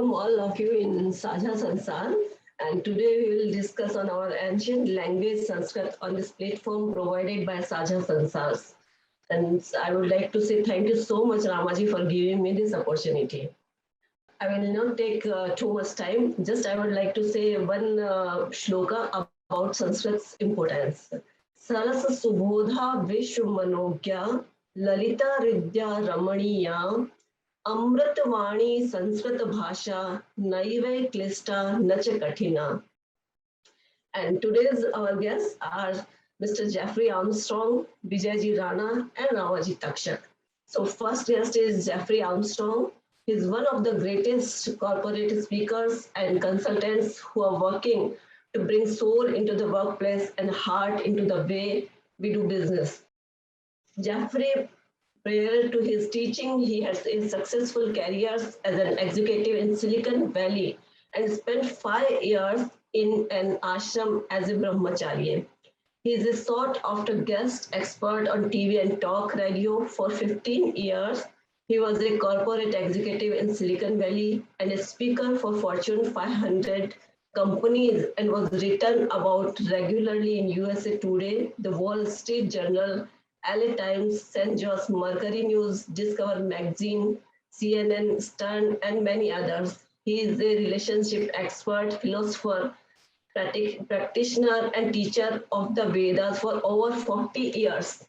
welcome all of you in Saja Sansar. And today we will discuss on our ancient language Sanskrit on this platform provided by Saja Sansars. And I would like to say thank you so much, Ramaji, for giving me this opportunity. I will not take too much time. Just I would like to say one shloka about Sanskrit's importance. Sarasa Subodha Vishwamanogya Lalita Ridya Ramaniya Amritwani Sanskrit Bhasha Naive Klista Nacha Kathina. And today's our guests are Mr. Jeffery Armstrong, Vijayji Rana, and Ramaji Takshak. So first guest is Jeffery Armstrong. He's one of the greatest corporate speakers and consultants who are working to bring soul into the workplace and heart into the way we do business. Jeffery, prior to his teaching, he has a successful career as an executive in Silicon Valley and spent 5 years in an ashram as a brahmacharya. He is a sought-after guest expert on TV and talk radio for 15 years. He was a corporate executive in Silicon Valley and a speaker for Fortune 500 companies and was written about regularly in USA Today, the Wall Street Journal, LA Times, St. John's Mercury News, Discover Magazine, CNN, Stern, and many others. He is a relationship expert, philosopher, practitioner, and teacher of the Vedas for over 40 years.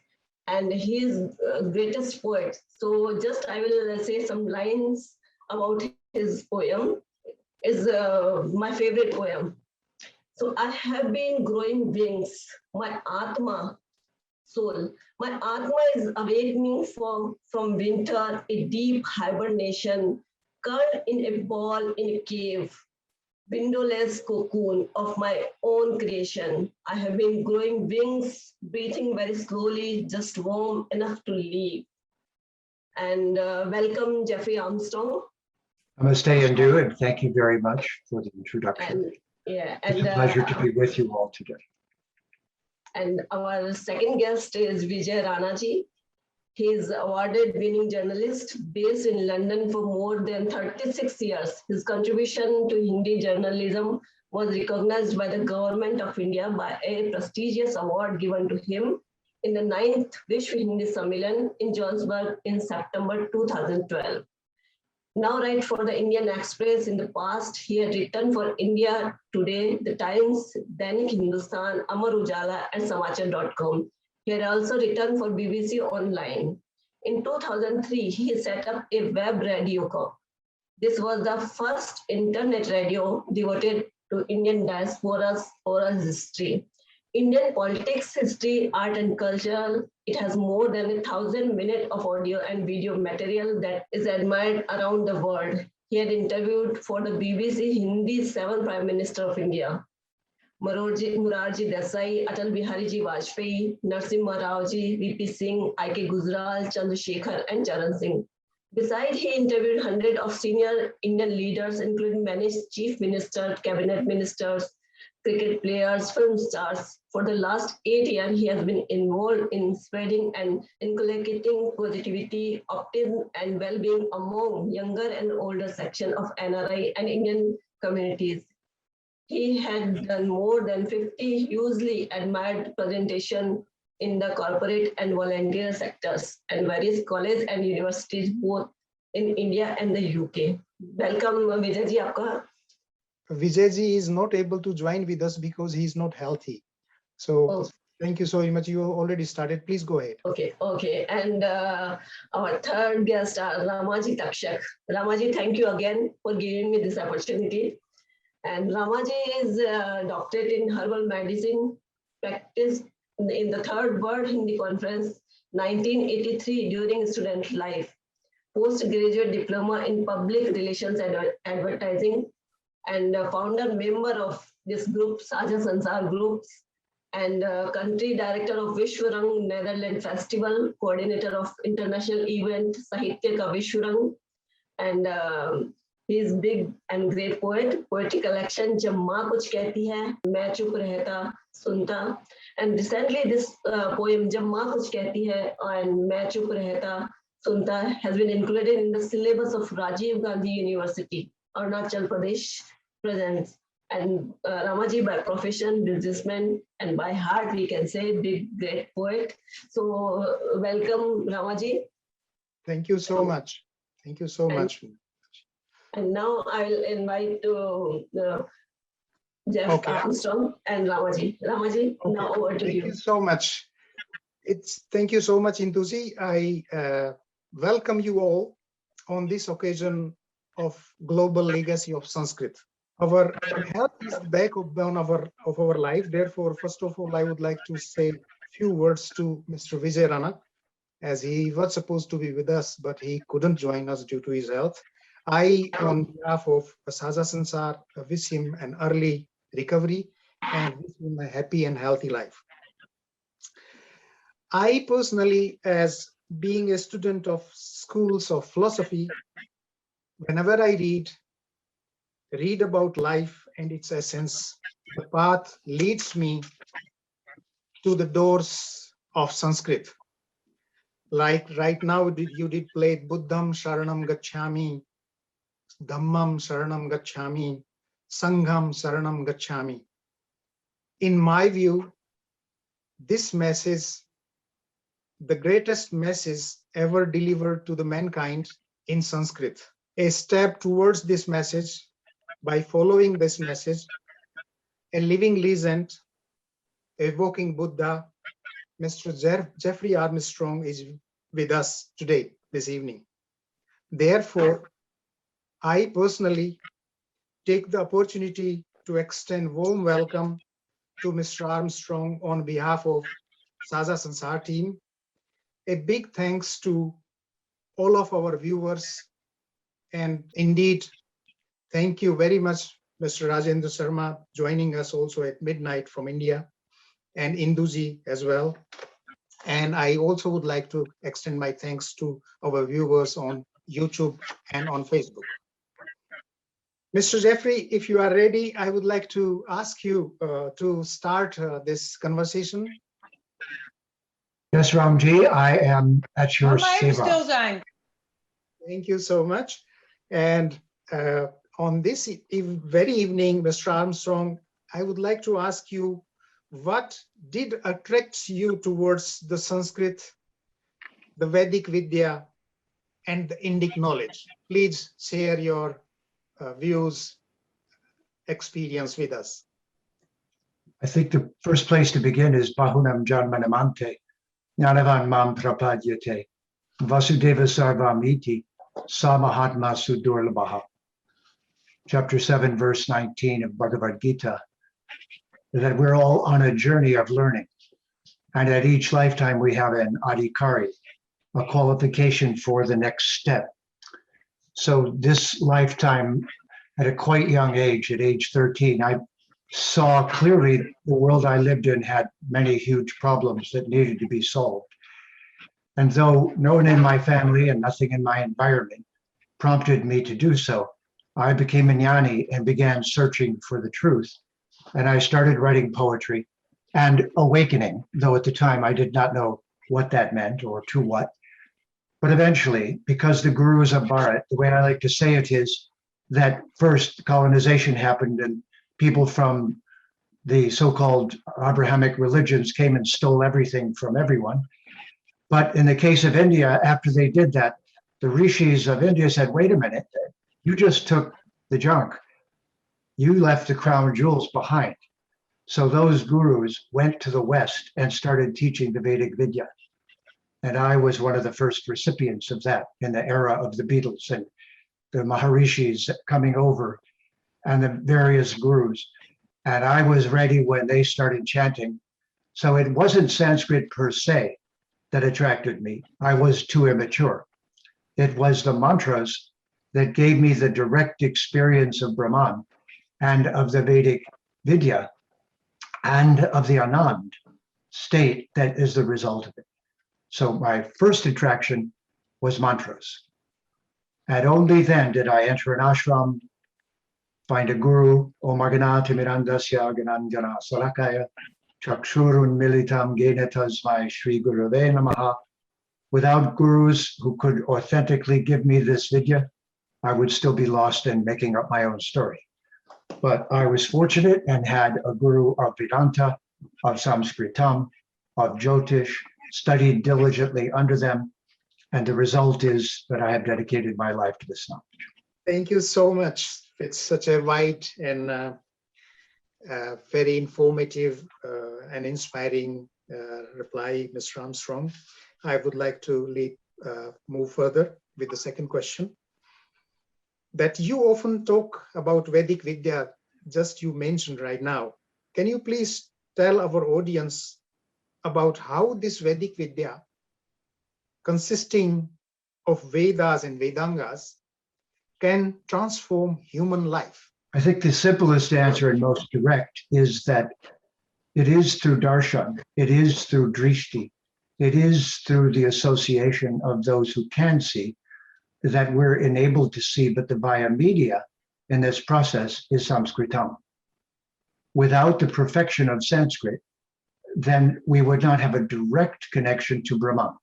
And he is greatest poet. So just I will say some lines about his poem. Is my favorite poem. So I have been growing wings, my Atma, soul. My Atma is awakening from winter, a deep hibernation, curled in a ball in a cave, windowless cocoon of my own creation. I have been growing wings, breathing very slowly, just warm enough to leave. And welcome, Jeffery Armstrong. Namaste, Andu, and thank you very much for the introduction. It's a pleasure to be with you all today. And our second guest is Vijay Ranaji. He is awarded-winning journalist based in London for more than 36 years. His contribution to Hindi journalism was recognized by the Government of India by a prestigious award given to him in the 9th Vishwa Hindi Sammelan in Johannesburg in September 2012. Now write for the Indian Express. In the past, he had written for India Today, The Times, Dainik Hindustan, Amar Ujala, and Samachar.com. He had also written for BBC Online. In 2003, he set up a web radio co. This was the first internet radio devoted to Indian diaspora's oral history. Indian politics, history, art, and culture. It has more than 1,000 minutes of audio and video material that is admired around the world. He had interviewed for the BBC Hindi 7th Prime Minister of India, Morarji Desai, Atal Bihari Ji Vajpayee, Narasimha Rao Ji, VP Singh, I.K. Gujral, Chandrasekhar, and Charan Singh. Besides, he interviewed hundreds of senior Indian leaders, including many chief ministers, cabinet ministers, cricket players, film stars. For the last 8 years, he has been involved in spreading and inculcating positivity, optimism, and well-being among younger and older section of NRI and Indian communities. He had done more than 50 hugely admired presentations in the corporate and volunteer sectors and various colleges and universities, both in India and the UK. Welcome, Vijay ji, aapka. Vijayji is not able to join with us because he is not healthy. So thank you so much. You already started. Please go ahead. Okay. And our third guest, Ramaji Takshak. Ramaji, thank you again for giving me this opportunity. And Ramaji is a doctorate in herbal medicine, practiced in the Third World Hindi Conference, 1983 during student life, postgraduate diploma in public relations and advertising, and founder member of this group, Saja Sansar Groups, and country director of Vishwarang Netherlands Festival, coordinator of international event Sahitya Ka Vishwarang, and he is big and great poet. Poetry collection Jab Maa Kuch Kehti Hai, Main Chup Rehta Sunta. And recently this poem Jab Maa Kuch Kehti Hai and Main Chup Rehta Sunta has been included in the syllabus of Rajiv Gandhi University Arunachal Pradesh presents. And Ramaji by profession, businessman, and by heart, we can say, big, great poet. So welcome, Ramaji. Thank you so much. Thank you so much. And now I'll invite Jeff Armstrong and Ramaji. Ramaji, now over to you. Thank you so much. Thank you so much, Induzi. I welcome you all on this occasion of Global Legacy of Sanskrit. Our health is the backbone of our life. Therefore, first of all, I would like to say a few words to Mr. Vijay Rana, as he was supposed to be with us, but he couldn't join us due to his health. I, on behalf of Saja Sansar, wish him an early recovery and wish him a happy and healthy life. I personally, as being a student of schools of philosophy, whenever I read about life and its essence, the path leads me to the doors of Sanskrit. Like right now, you did play Buddham Sharanam Gacchami, Dhammam Sharanam Gacchami, Sangham Sharanam Gacchami. In my view, this message, the greatest message ever delivered to the mankind in Sanskrit. A step towards this message, by following this message, a living legend, a walking Buddha, Mr. Jeffery Armstrong is with us today, this evening. Therefore, I personally take the opportunity to extend warm welcome to Mr. Armstrong on behalf of Saja Sansar team. A big thanks to all of our viewers, and indeed, thank you very much, Mr. Rajendra Sharma, joining us also at midnight from India, and Induji as well. And I also would like to extend my thanks to our viewers on YouTube and on Facebook. Mr. Jeffery, if you are ready, I would like to ask you to start this conversation. Yes, Ramji, I am at your seva. Thank you so much. And on this very evening, Mr. Armstrong, I would like to ask you, what did attract you towards the Sanskrit, the Vedic Vidya, and the Indic knowledge? Please share your views, experience with us. I think the first place to begin is Bahunam Janmanamante, Jnanavan Mam Prapadyate, Vasudeva Sarvamiti, Samahatma Sudurlabhaha. Chapter 7, verse 19 of Bhagavad Gita, that we're all on a journey of learning. And at each lifetime, we have an adhikari, a qualification for the next step. So this lifetime, at a quite young age, at age 13, I saw clearly the world I lived in had many huge problems that needed to be solved. And though no one in my family and nothing in my environment prompted me to do so, I became a jnani and began searching for the truth. And I started writing poetry and awakening, though at the time I did not know what that meant or to what. But eventually, because the gurus of Bharat, the way I like to say it is that first colonization happened and people from the so-called Abrahamic religions came and stole everything from everyone. But in the case of India, after they did that, the rishis of India said, wait a minute, you just took the junk. You left the crown jewels behind. So those gurus went to the West and started teaching the Vedic Vidya. And I was one of the first recipients of that in the era of the Beatles and the Maharishis coming over and the various gurus. And I was ready when they started chanting. So it wasn't Sanskrit per se that attracted me. I was too immature. It was the mantras that gave me the direct experience of Brahman and of the Vedic Vidya and of the Anand state that is the result of it. So my first attraction was mantras. And only then did I enter an ashram, find a guru, Om Arganati Mirandasya Gananjana Salakaya, Chakshurun Militam Gena Tasmai Shri Gurave Namaha. Without gurus who could authentically give me this vidya, I would still be lost in making up my own story. But I was fortunate and had a guru of Vedanta, of Sanskritam, of Jyotish, studied diligently under them. And the result is that I have dedicated my life to this knowledge. Thank you so much. It's such a wide and very informative and inspiring reply, Mr. Armstrong. I would like to move further with the second question. That you often talk about Vedic Vidya, just you mentioned right now. Can you please tell our audience about how this Vedic Vidya, consisting of Vedas and Vedangas, can transform human life? I think the simplest answer and most direct is that it is through darshan, it is through drishti, it is through the association of those who can see that we're enabled to see, but the via media in this process is Sanskritam. Without the perfection of Sanskrit, then we would not have a direct connection to Brahman.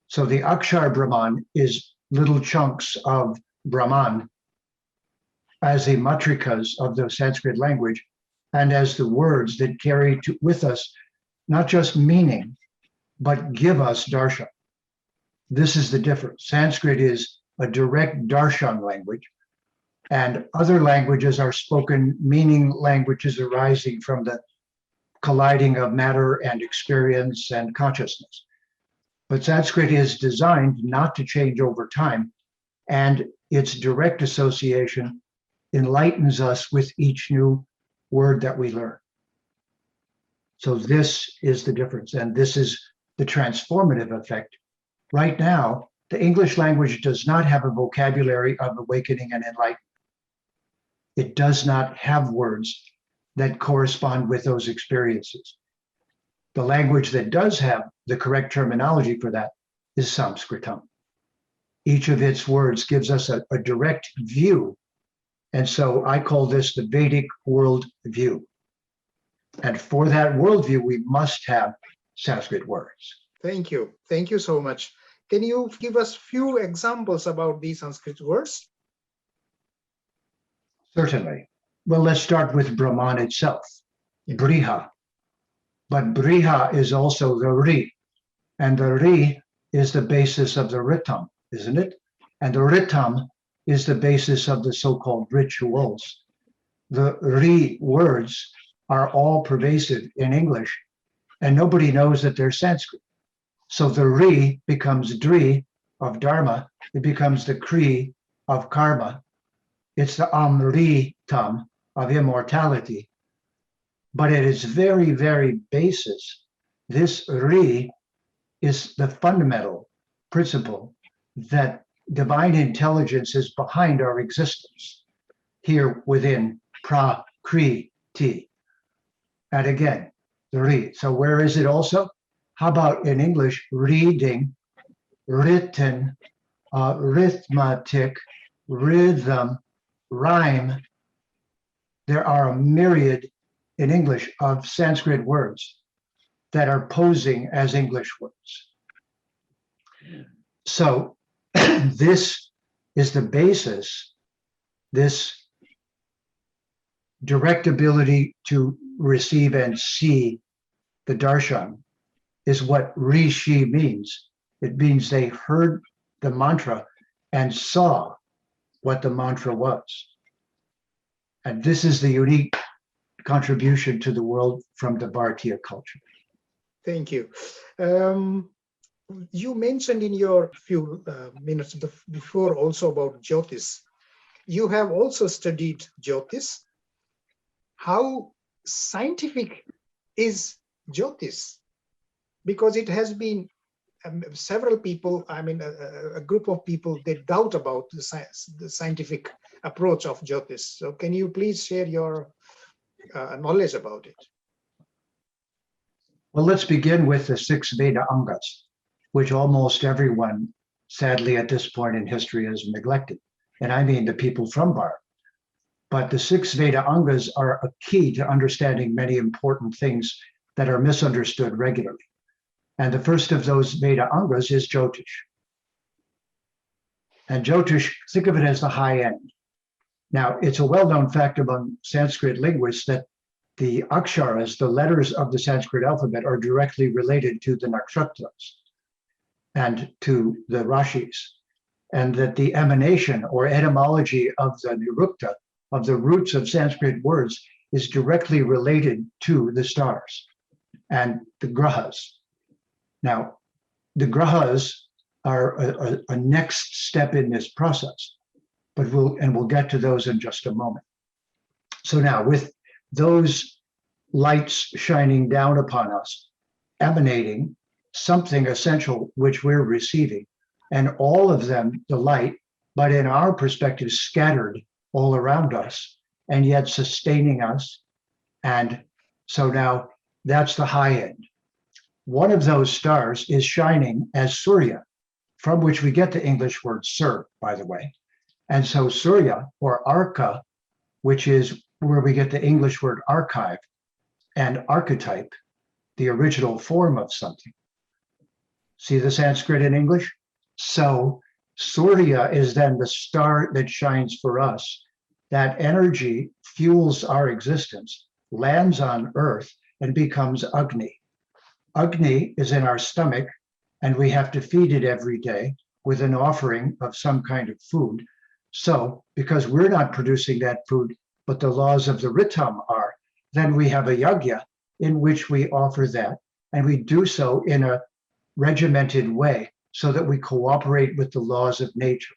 So the Akshar Brahman is little chunks of Brahman as the matrikas of the Sanskrit language and as the words that carry with us not just meaning, but give us darshan. This is the difference. Sanskrit is a direct darshan language, and other languages are spoken meaning languages arising from the colliding of matter and experience and consciousness. But Sanskrit is designed not to change over time, and its direct association enlightens us with each new word that we learn. So this is the difference, and this is the transformative effect. Right now, the English language does not have a vocabulary of awakening and enlightenment. It does not have words that correspond with those experiences. The language that does have the correct terminology for that is Sanskritam. Each of its words gives us a direct view. And so I call this the Vedic world view. And for that worldview, we must have Sanskrit words. Thank you. Thank you so much. Can you give us few examples about these Sanskrit words? Certainly. Well, let's start with Brahman itself, Briha. But Briha is also the Ri. And the Ri is the basis of the Ritam, isn't it? And the Ritam is the basis of the so-called rituals. The Ri words are all pervasive in English, and nobody knows that they're Sanskrit. So the Ri becomes Dri of Dharma, it becomes the Kri of karma. It's the Amritam of immortality. But at its very, very basis, this Ri is the fundamental principle that divine intelligence is behind our existence here within Prakriti. And again, the Ri. So where is it also? How about in English, reading, written, arithmetic, rhythm, rhyme? There are a myriad in English of Sanskrit words that are posing as English words. So this is the basis, this direct ability to receive and see the darshan is what rishi means. It means they heard the mantra and saw what the mantra was. And this is the unique contribution to the world from the Bharatiya culture. Thank you. You mentioned in your few minutes before also about Jyotis. You have also studied Jyotis. How scientific is Jyotis? Because it has been several people, I mean, a group of people, they doubt about the scientific approach of Jyotis. So can you please share your knowledge about it? Well, let's begin with the 6 Veda Angas, which almost everyone, sadly, at this point in history has neglected. And I mean the people from Bharat. But the 6 Veda Angas are a key to understanding many important things that are misunderstood regularly. And the first of those Veda Angas is Jyotish. And Jyotish, think of it as the high end. Now, it's a well-known fact among Sanskrit linguists that the aksharas, the letters of the Sanskrit alphabet, are directly related to the nakshatras and to the rashis, and that the emanation or etymology of the nirukta, of the roots of Sanskrit words, is directly related to the stars and the grahas. Now, the grahas are a next step in this process, but we'll get to those in just a moment. So now, with those lights shining down upon us, emanating something essential which we're receiving, and all of them the light, but in our perspective, scattered all around us, and yet sustaining us. And so now that's the high end. One of those stars is shining as Surya, from which we get the English word Sur, by the way. And so Surya, or Arka, which is where we get the English word archive, and archetype, the original form of something. See the Sanskrit in English? So Surya is then the star that shines for us. That energy fuels our existence, lands on earth, and becomes Agni. Agni is in our stomach, and we have to feed it every day with an offering of some kind of food. So because we're not producing that food, but the laws of the Ritam are, then we have a yajna in which we offer that, and we do so in a regimented way so that we cooperate with the laws of nature,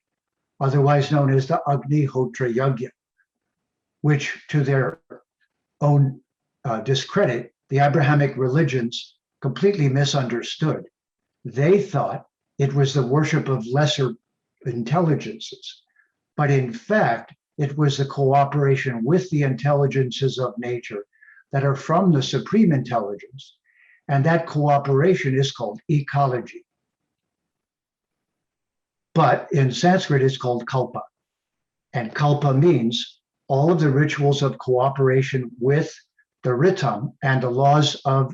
otherwise known as the Agnihotra Yajna, which, to their own discredit, the Abrahamic religions completely misunderstood. They thought it was the worship of lesser intelligences, but in fact, it was the cooperation with the intelligences of nature that are from the supreme intelligence, and that cooperation is called ecology. But in Sanskrit, it's called kalpa, and kalpa means all of the rituals of cooperation with the ritam and the laws of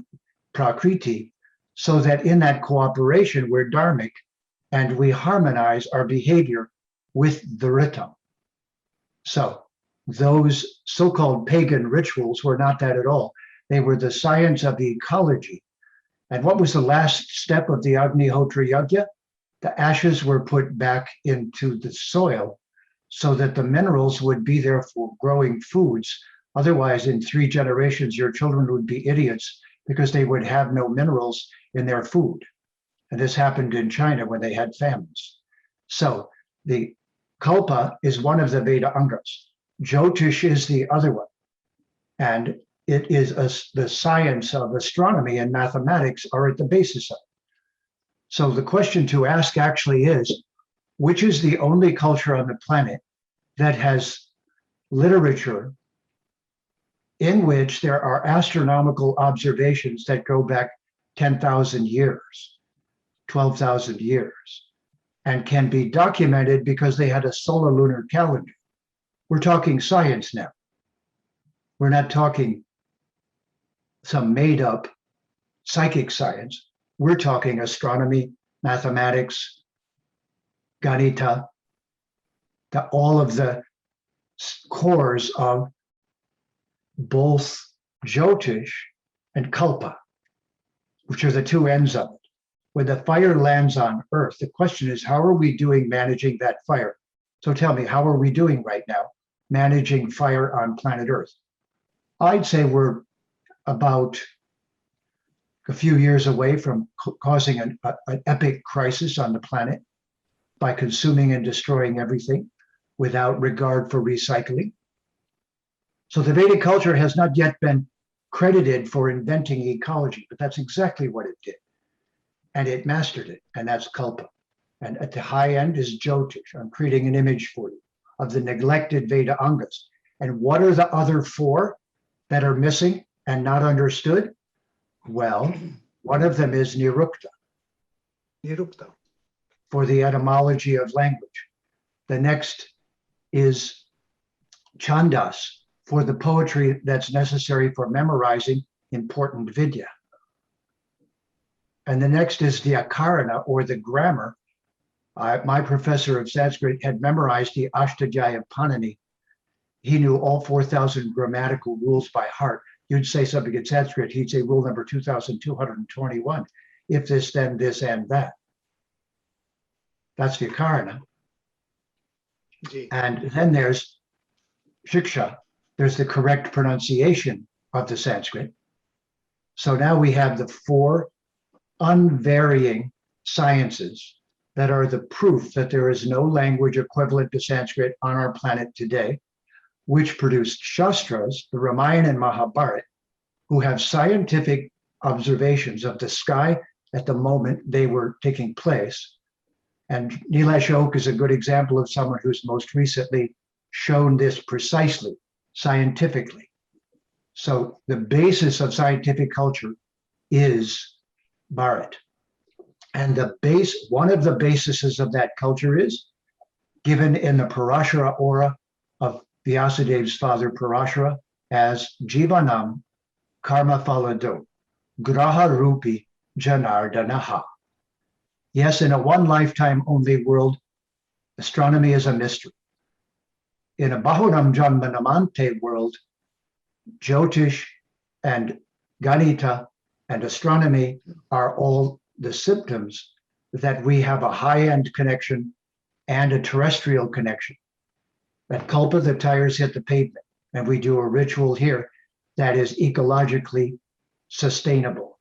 prakriti, so that in that cooperation, we're dharmic, and we harmonize our behavior with the ritam. So those so-called pagan rituals were not that at all. They were the science of ecology. And what was the last step of the Agnihotra Yajna? The ashes were put back into the soil so that the minerals would be there for growing foods. Otherwise, in 3 generations, your children would be idiots because they would have no minerals in their food. And this happened in China when they had famines. So the kalpa is one of the Veda angas. Jyotish is the other one. And it is the science of astronomy and mathematics are at the basis of it. So the question to ask actually is, which is the only culture on the planet that has literature in which there are astronomical observations that go back 10,000 years, 12,000 years, and can be documented because they had a solar lunar calendar? We're talking science now. We're not talking some made up psychic science. We're talking astronomy, mathematics, Ganita, all of the cores of both Jyotish and Kalpa, which are the 2 ends of it. When the fire lands on Earth, the question is, how are we doing managing that fire? So tell me, how are we doing right now managing fire on planet Earth? I'd say we're about a few years away from causing an epic crisis on the planet by consuming and destroying everything without regard for recycling. So the Vedic culture has not yet been credited for inventing ecology, but that's exactly what it did. And it mastered it, and that's Kalpa. And at the high end is Jyotish. I'm creating an image for you of the neglected Veda angas. And what are the other 4 that are missing and not understood? Well, one of them is Nirukta. Nirukta. For the etymology of language. The next is Chandas, for the poetry that's necessary for memorizing important Vidya. And the next is the Akarana, or the grammar, My professor of Sanskrit had memorized the Ashtadhyayi Panini. He knew all 4,000 grammatical rules by heart. You'd say something in Sanskrit, he'd say rule number 2,221. If this, then this, and that. That's Vyakarana. And then there's Shiksha. There's the correct pronunciation of the Sanskrit. So now we have the 4 unvarying sciences that are the proof that there is no language equivalent to Sanskrit on our planet today, which produced Shastras, the Ramayana and Mahabharata, who have scientific observations of the sky at the moment they were taking place. And Nilesh Oak is a good example of someone who's most recently shown this precisely, scientifically. So the basis of scientific culture is Bharat. And one of the bases of that culture is given in the Parashara aura of Vyasadev's father Parashara as Jivanam Karma Phalado, Graha Rupi Janardanaha. Yes, in a one lifetime only world, astronomy is a mystery. In a Bahunam Janmanamante world, Jyotish and Ganita and astronomy are all the symptoms that we have a high-end connection and a terrestrial connection. At Kalpa, the tires hit the pavement, and we do a ritual here that is ecologically sustainable.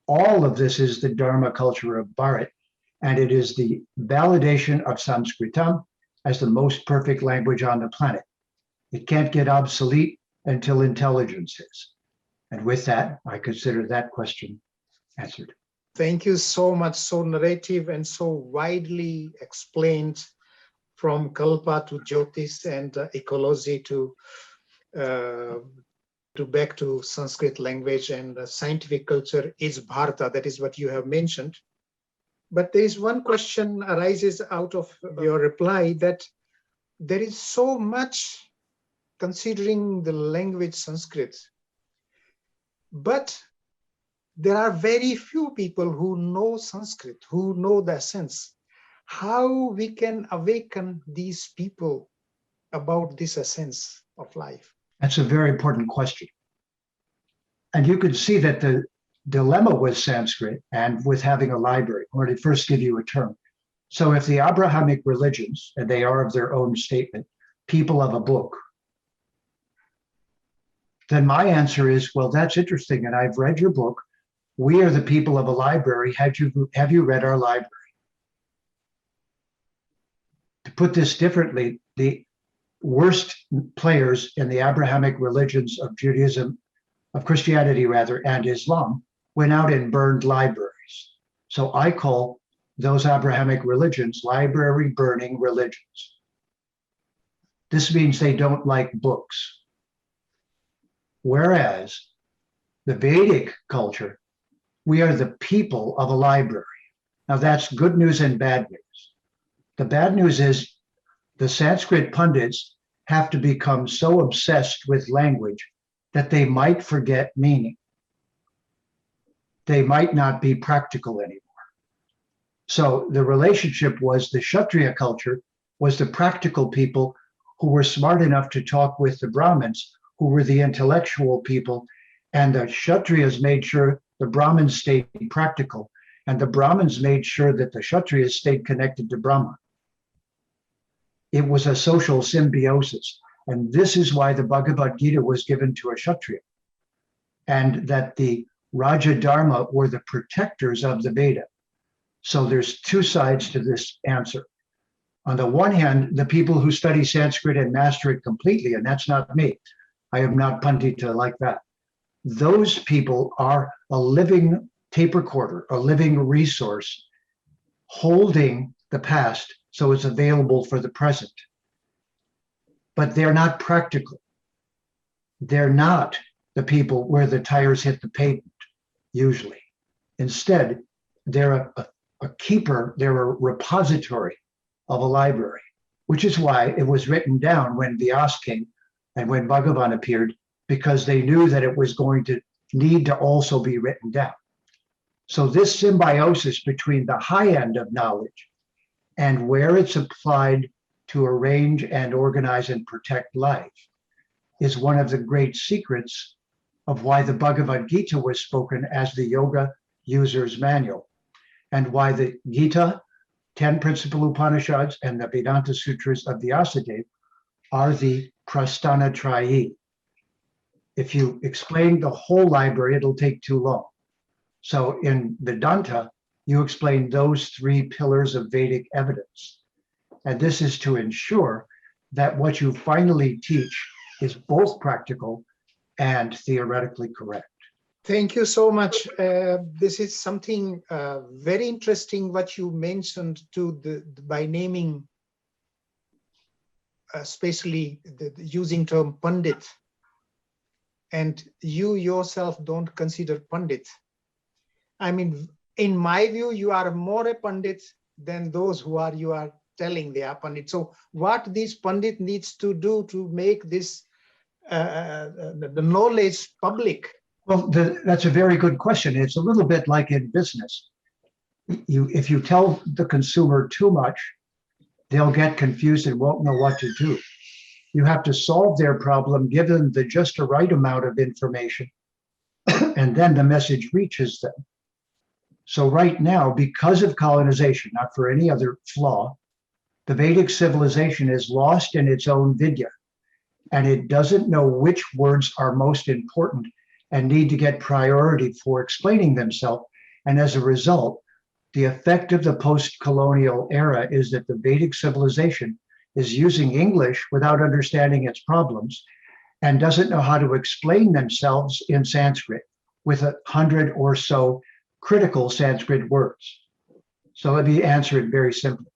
All of this is the Dharma culture of Bharat, and it is the validation of Sanskritam as the most perfect language on the planet. It can't get obsolete until intelligence is. And with that, I consider that question answered. Thank you so much. So narrative and so widely explained, from Kalpa to Jyotish and ecology to back to Sanskrit language and scientific culture is Bharata. That is what you have mentioned. But there is one question arises out of your reply, that there is so much considering the language Sanskrit, but there are very few people who know Sanskrit, who know the essence. How we can awaken these people about this essence of life? That's a very important question. And you could see that the dilemma with Sanskrit and with having a library, or to first give you a term. So if the Abrahamic religions, and they are of their own statement, people of a book, then my answer is, well, that's interesting, and I've read your book. We are the people of a library. Have you read our library? To put this differently, the worst players in the Abrahamic religions of Judaism, of Christianity rather, and Islam, went out and burned libraries. So I call those Abrahamic religions library burning religions. This means they don't like books. Whereas the Vedic culture, we are the people of a library. Now that's good news and bad news. The bad news is the Sanskrit pundits have to become so obsessed with language that they might forget meaning. They might not be practical anymore. So the relationship was the Kshatriya culture was the practical people who were smart enough to talk with the Brahmins, who were the intellectual people, and the Kshatriyas made sure the Brahmins stayed practical, and the Brahmins made sure that the Kshatriyas stayed connected to Brahma. It was a social symbiosis, and this is why the Bhagavad Gita was given to a Kshatriya, and that the Raja Dharma were the protectors of the Veda. So there's two sides to this answer. On the one hand, the people who study Sanskrit and master it completely, and that's not me. I am not Pandita like that. Those people are a living tape recorder, a living resource, holding the past so it's available for the present. But they're not practical. They're not the people where the tires hit the pavement, usually. Instead, they're a keeper, they're a repository of a library, which is why it was written down when Vyas came and when Bhagavan appeared, because they knew that it was going to need to also be written down. So this symbiosis between the high end of knowledge and where it's applied to arrange and organize and protect life is one of the great secrets of why the Bhagavad Gita was spoken as the yoga user's manual, and why the Gita, 10 principal Upanishads, and the Vedanta Sutras of Vyasadeva are the Prasthanatrayi. If you explain the whole library, it'll take too long. So in Vedanta, you explain those 3 pillars of Vedic evidence. And this is to ensure that what you finally teach is both practical and theoretically correct. Thank you so much. This is something very interesting what you mentioned by naming, especially using term Pandit. And you yourself don't consider Pandit. I mean, in my view, you are more a Pandit than those you are telling they are Pandit. So what this Pandit needs to do to make this the knowledge public? Well, that's a very good question. It's a little bit like in business. If you tell the consumer too much, they'll get confused and won't know what to do. You have to solve their problem, give them the just the right amount of information, and then the message reaches them. So right now, because of colonization, not for any other flaw, the Vedic civilization is lost in its own Vidya, and it doesn't know which words are most important and need to get priority for explaining themselves. And as a result, the effect of the post-colonial era is that the Vedic civilization is using English without understanding its problems and doesn't know how to explain themselves in Sanskrit with 100 or so critical Sanskrit words. So let me answer it very simply.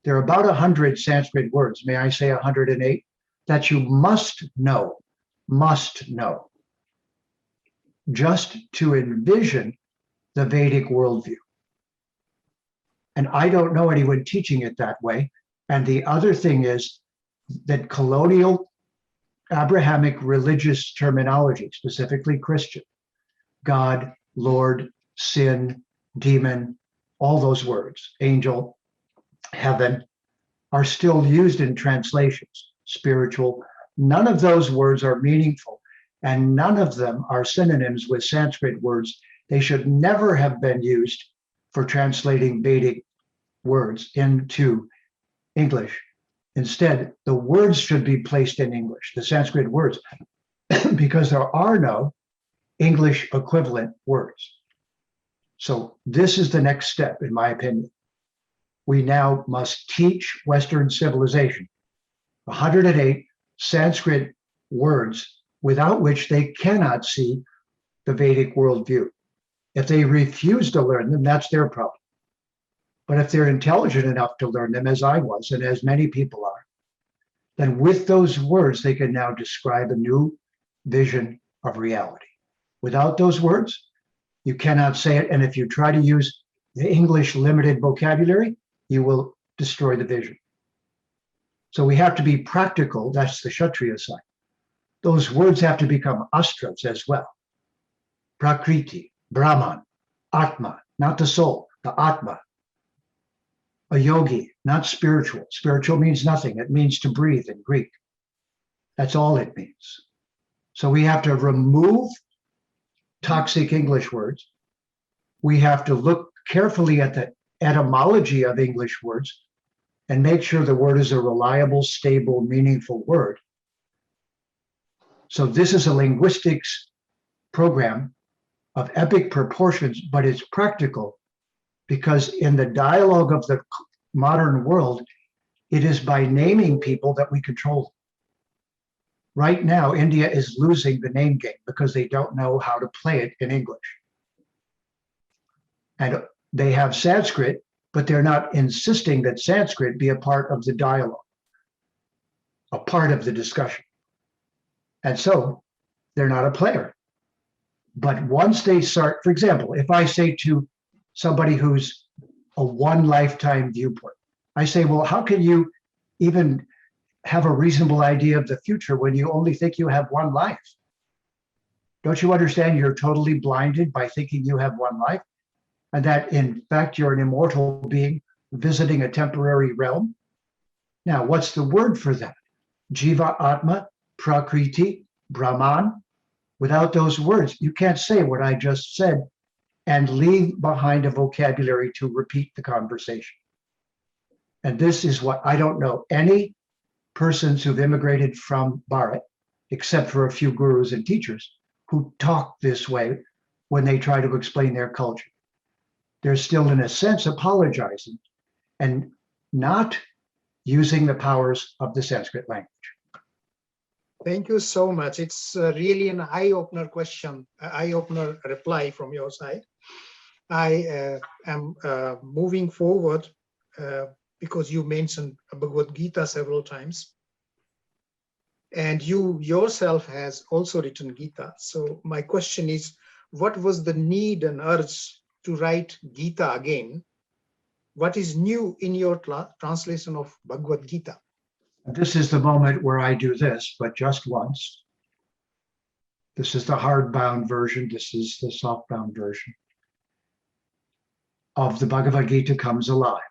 There are about 100 Sanskrit words, may I say 108, that you must know, just to envision the Vedic worldview. And I don't know anyone teaching it that way. And the other thing is that colonial Abrahamic religious terminology, specifically Christian, God, Lord, sin, demon, all those words, angel, heaven, are still used in translations, spiritual. None of those words are meaningful, and none of them are synonyms with Sanskrit words. They should never have been used for translating Vedic words into English. Instead, the words should be placed in English, the Sanskrit words, because there are no English equivalent words. So this is the next step, in my opinion. We now must teach Western civilization 108 Sanskrit words without which they cannot see the Vedic worldview. If they refuse to learn them, that's their problem. But if they're intelligent enough to learn them, as I was, and as many people are, then with those words, they can now describe a new vision of reality. Without those words, you cannot say it. And if you try to use the English limited vocabulary, you will destroy the vision. So we have to be practical. That's the Kshatriya side. Those words have to become astras as well. Prakriti, Brahman, Atma, not the soul, the Atma. A yogi, not spiritual. Spiritual means nothing. It means to breathe in Greek. That's all it means. So we have to remove toxic English words. We have to look carefully at the etymology of English words and make sure the word is a reliable, stable, meaningful word. So this is a linguistics program of epic proportions, but it's practical because in the dialogue of the modern world, it is by naming people that we control them. Right now, India is losing the name game because they don't know how to play it in English. And they have Sanskrit, but they're not insisting that Sanskrit be a part of the dialogue, a part of the discussion. And so they're not a player. But once they start, for example, if I say to somebody who's a one lifetime viewpoint, I say, well, how can you even have a reasonable idea of the future when you only think you have one life? Don't you understand you're totally blinded by thinking you have one life? And that in fact, you're an immortal being visiting a temporary realm. Now, what's the word for that? Jiva, Atma, Prakriti, Brahman. Without those words, you can't say what I just said and leave behind a vocabulary to repeat the conversation. And this is what I don't know any persons who've immigrated from Bharat, except for a few gurus and teachers, who talk this way when they try to explain their culture. They're still, in a sense, apologizing and not using the powers of the Sanskrit language. Thank you so much. It's really an eye-opener question, eye-opener reply from your side. I am moving forward because you mentioned Bhagavad Gita several times. And you yourself has also written Gita. So my question is, what was the need and urge to write Gita again? What is new in your translation of Bhagavad Gita? This is the moment where I do this, but just once. This is the hardbound version. This is the softbound version of the Bhagavad Gita comes alive.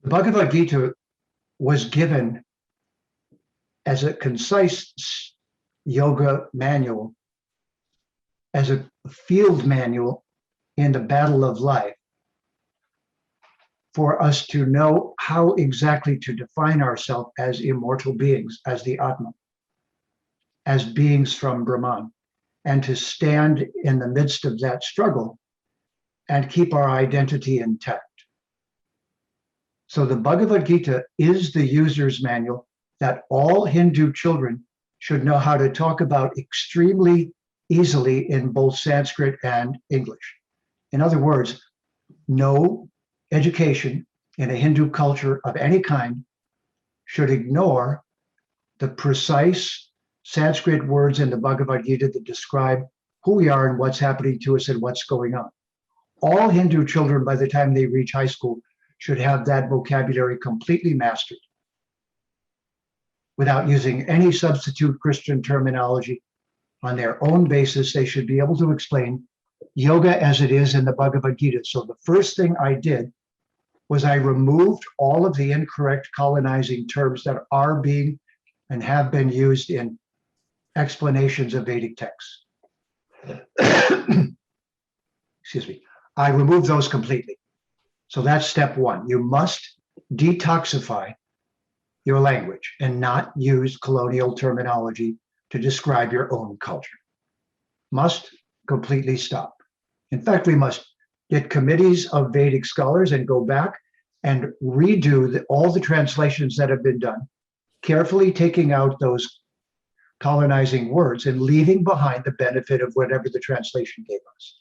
The Bhagavad Gita was given as a concise yoga manual, as a field manual in the battle of life, for us to know how exactly to define ourselves as immortal beings, as the Atma, as beings from Brahman, and to stand in the midst of that struggle and keep our identity intact. So the Bhagavad Gita is the user's manual that all Hindu children should know how to talk about extremely easily in both Sanskrit and English. In other words, no education in a Hindu culture of any kind should ignore the precise Sanskrit words in the Bhagavad Gita that describe who we are and what's happening to us and what's going on. All Hindu children, by the time they reach high school, should have that vocabulary completely mastered without using any substitute Christian terminology. On their own basis, they should be able to explain yoga as it is in the Bhagavad Gita. So the first thing I did was I removed all of the incorrect colonizing terms that are being and have been used in explanations of Vedic texts. Excuse me. I removed those completely. So that's step one. You must detoxify your language and not use colonial terminology to describe your own culture. Must completely stop. In fact, we must get committees of Vedic scholars and go back and redo all the translations that have been done, carefully taking out those colonizing words and leaving behind the benefit of whatever the translation gave us.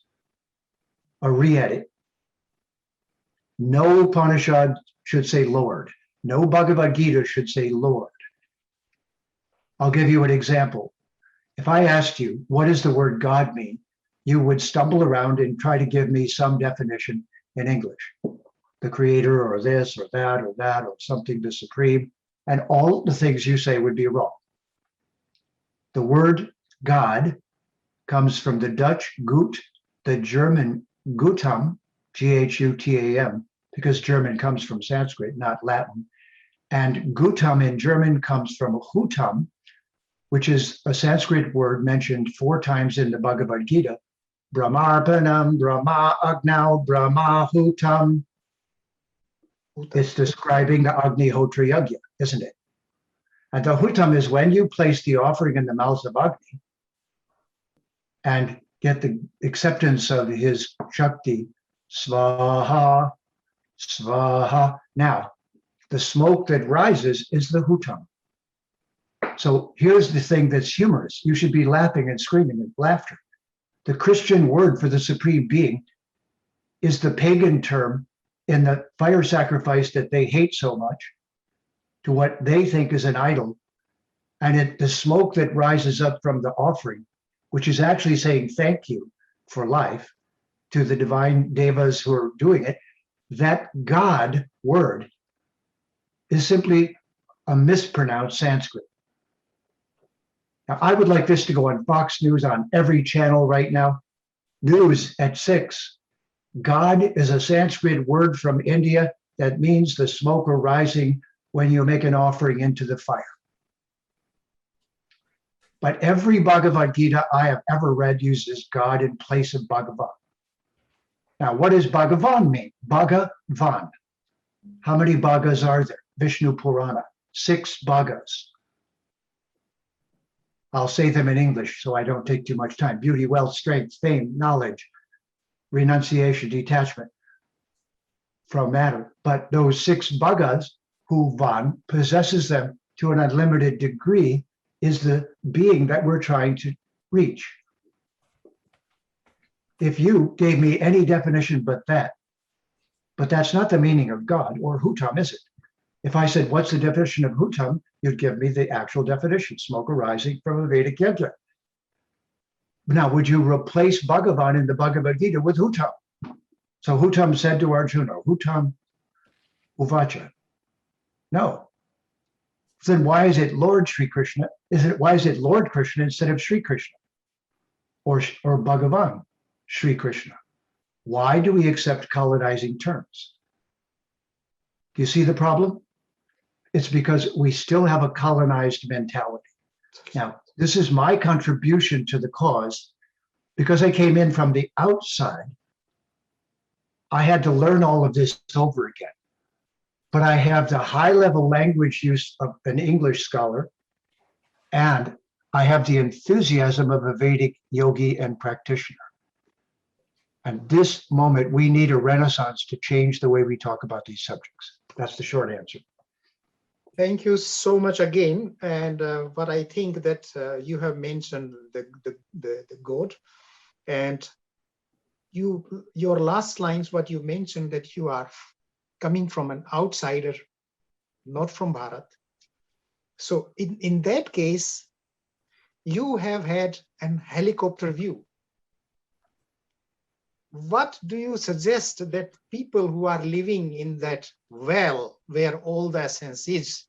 A re-edit. No Upanishad should say Lord. No Bhagavad Gita should say Lord. I'll give you an example. If I asked you, what does the word God mean? You would stumble around and try to give me some definition in English. The creator or this or that or something, the supreme, and all the things you say would be wrong. The word God comes from the Dutch Gut, the German Gutam, G-H-U-T-A-M, because German comes from Sanskrit, not Latin. And Gutam in German comes from Hutam, which is a Sanskrit word mentioned 4 times in the Bhagavad Gita. Brahmarpanam, Brahma Agnau, Brahma Hutam. It's describing the Agnihotra Yajna, isn't it? And the Hutam is when you place the offering in the mouth of Agni and get the acceptance of his Shakti, Svaha, Svaha. Now, the smoke that rises is the Hutam. So here's the thing that's humorous. You should be laughing and screaming with laughter. The Christian word for the supreme being is the pagan term in the fire sacrifice that they hate so much to what they think is an idol. And the smoke that rises up from the offering, which is actually saying thank you for life to the divine devas who are doing it, that God word is simply a mispronounced Sanskrit. Now, I would like this to go on Fox News on every channel right now. News at 6. God is a Sanskrit word from India that means the smoke arising when you make an offering into the fire. But every Bhagavad Gita I have ever read uses God in place of Bhagavan. Now, what does Bhagavan mean? Bhagavan. How many bhagas are there? Vishnu Purana, 6 bhagas. I'll say them in English so I don't take too much time. Beauty, wealth, strength, fame, knowledge, renunciation, detachment from matter. But those 6 bhagas, who Van possesses them to an unlimited degree, is the being that we're trying to reach. If you gave me any definition but that's not the meaning of God or Hutam, is it? If I said, what's the definition of Hutam? You'd give me the actual definition, smoke arising from a Vedic yajna. Now, would you replace Bhagavan in the Bhagavad Gita with Hutam? So Hutam said to Arjuna, Hutam Uvacha. No. Then why is it Lord Sri Krishna? Why is it Lord Krishna instead of Sri Krishna or Bhagavan Sri Krishna? Why do we accept colonizing terms? Do you see the problem? It's because we still have a colonized mentality. Now, this is my contribution to the cause. Because I came in from the outside, I had to learn all of this over again. But I have the high-level language use of an English scholar, and I have the enthusiasm of a Vedic yogi and practitioner. And this moment, we need a renaissance to change the way we talk about these subjects. That's the short answer. Thank you so much again. And what I think that you have mentioned the God, and your last lines, what you mentioned, that you are coming from an outsider, not from Bharat. So in that case, you have had an helicopter view. What do you suggest that people who are living in that well where all the essence is,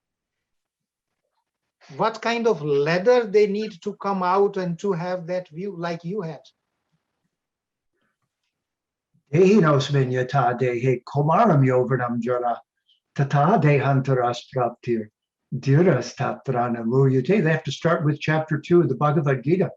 what kind of ladder they need to come out and to have that view like you had? Dehinosmin yata dehe komaram yovanam jara tata dehantaras praptir dhiras tatrana muyate. They have to start with chapter 2 of the Bhagavad Gita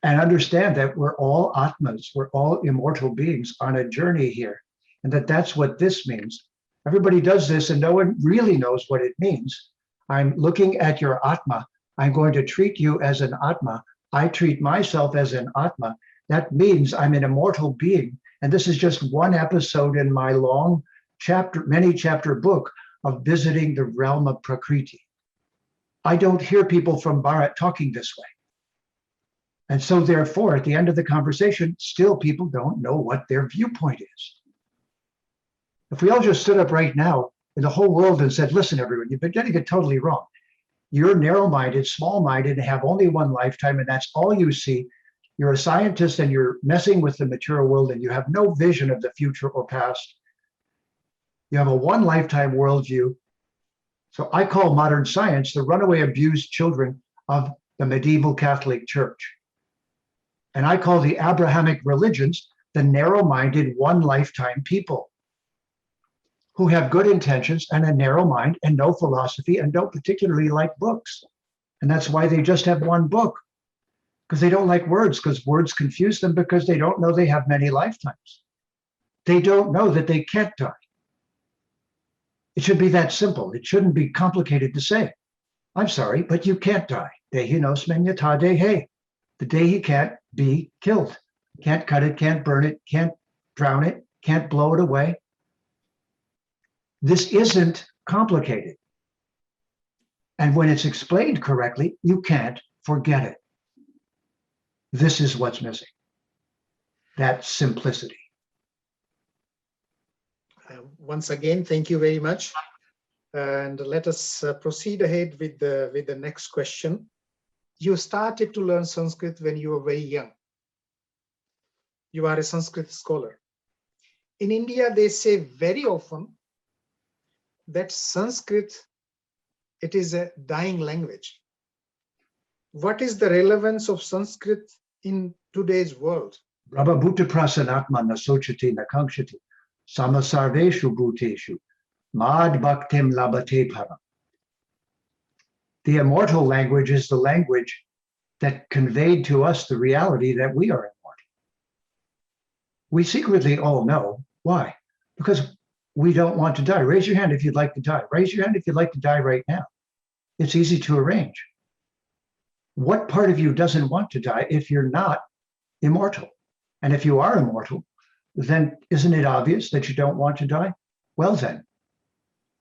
and understand that we're all Atmas, we're all immortal beings on a journey here, and that's what this means. Everybody does this and no one really knows what it means. I'm looking at your Atma. I'm going to treat you as an Atma. I treat myself as an Atma. That means I'm an immortal being. And this is just one episode in my long many chapter book of visiting the realm of Prakriti. I don't hear people from Bharat talking this way. And so therefore, at the end of the conversation, still people don't know what their viewpoint is. If we all just stood up right now in the whole world and said, listen, everyone, you've been getting it totally wrong. You're narrow-minded, small-minded, and have only one lifetime, and that's all you see. You're a scientist and you're messing with the material world and you have no vision of the future or past. You have a one lifetime worldview. So I call modern science the runaway abused children of the medieval Catholic Church. And I call the Abrahamic religions the narrow-minded one lifetime people who have good intentions and a narrow mind and no philosophy and don't particularly like books. And that's why they just have one book. Because they don't like words, because words confuse them, because they don't know they have many lifetimes. They don't know that they can't die. It should be that simple. It shouldn't be complicated to say. I'm sorry, but you can't die. Dehinosmin yata dehe. The day he can't be killed. Can't cut it, can't burn it, can't drown it, can't blow it away. This isn't complicated. And when it's explained correctly, you can't forget it. This is what's missing, that simplicity. Once again, thank you very much. And let us proceed ahead with the next question. You started to learn Sanskrit when you were very young. You are a Sanskrit scholar. In India, they say very often that Sanskrit, it is a dying language. What is the relevance of Sanskrit in today's world. Brahmabhuta prasanatma nasochati nakankshati samasarveshu bhuteshu mad bhaktim labate param. The immortal language is the language that conveyed to us the reality that we are immortal. We secretly all know why. Because we don't want to die. Raise your hand if you'd like to die. Raise your hand if you'd like to die right now. It's easy to arrange. What part of you doesn't want to die if you're not immortal? And if you are immortal, then isn't it obvious that you don't want to die? Well then,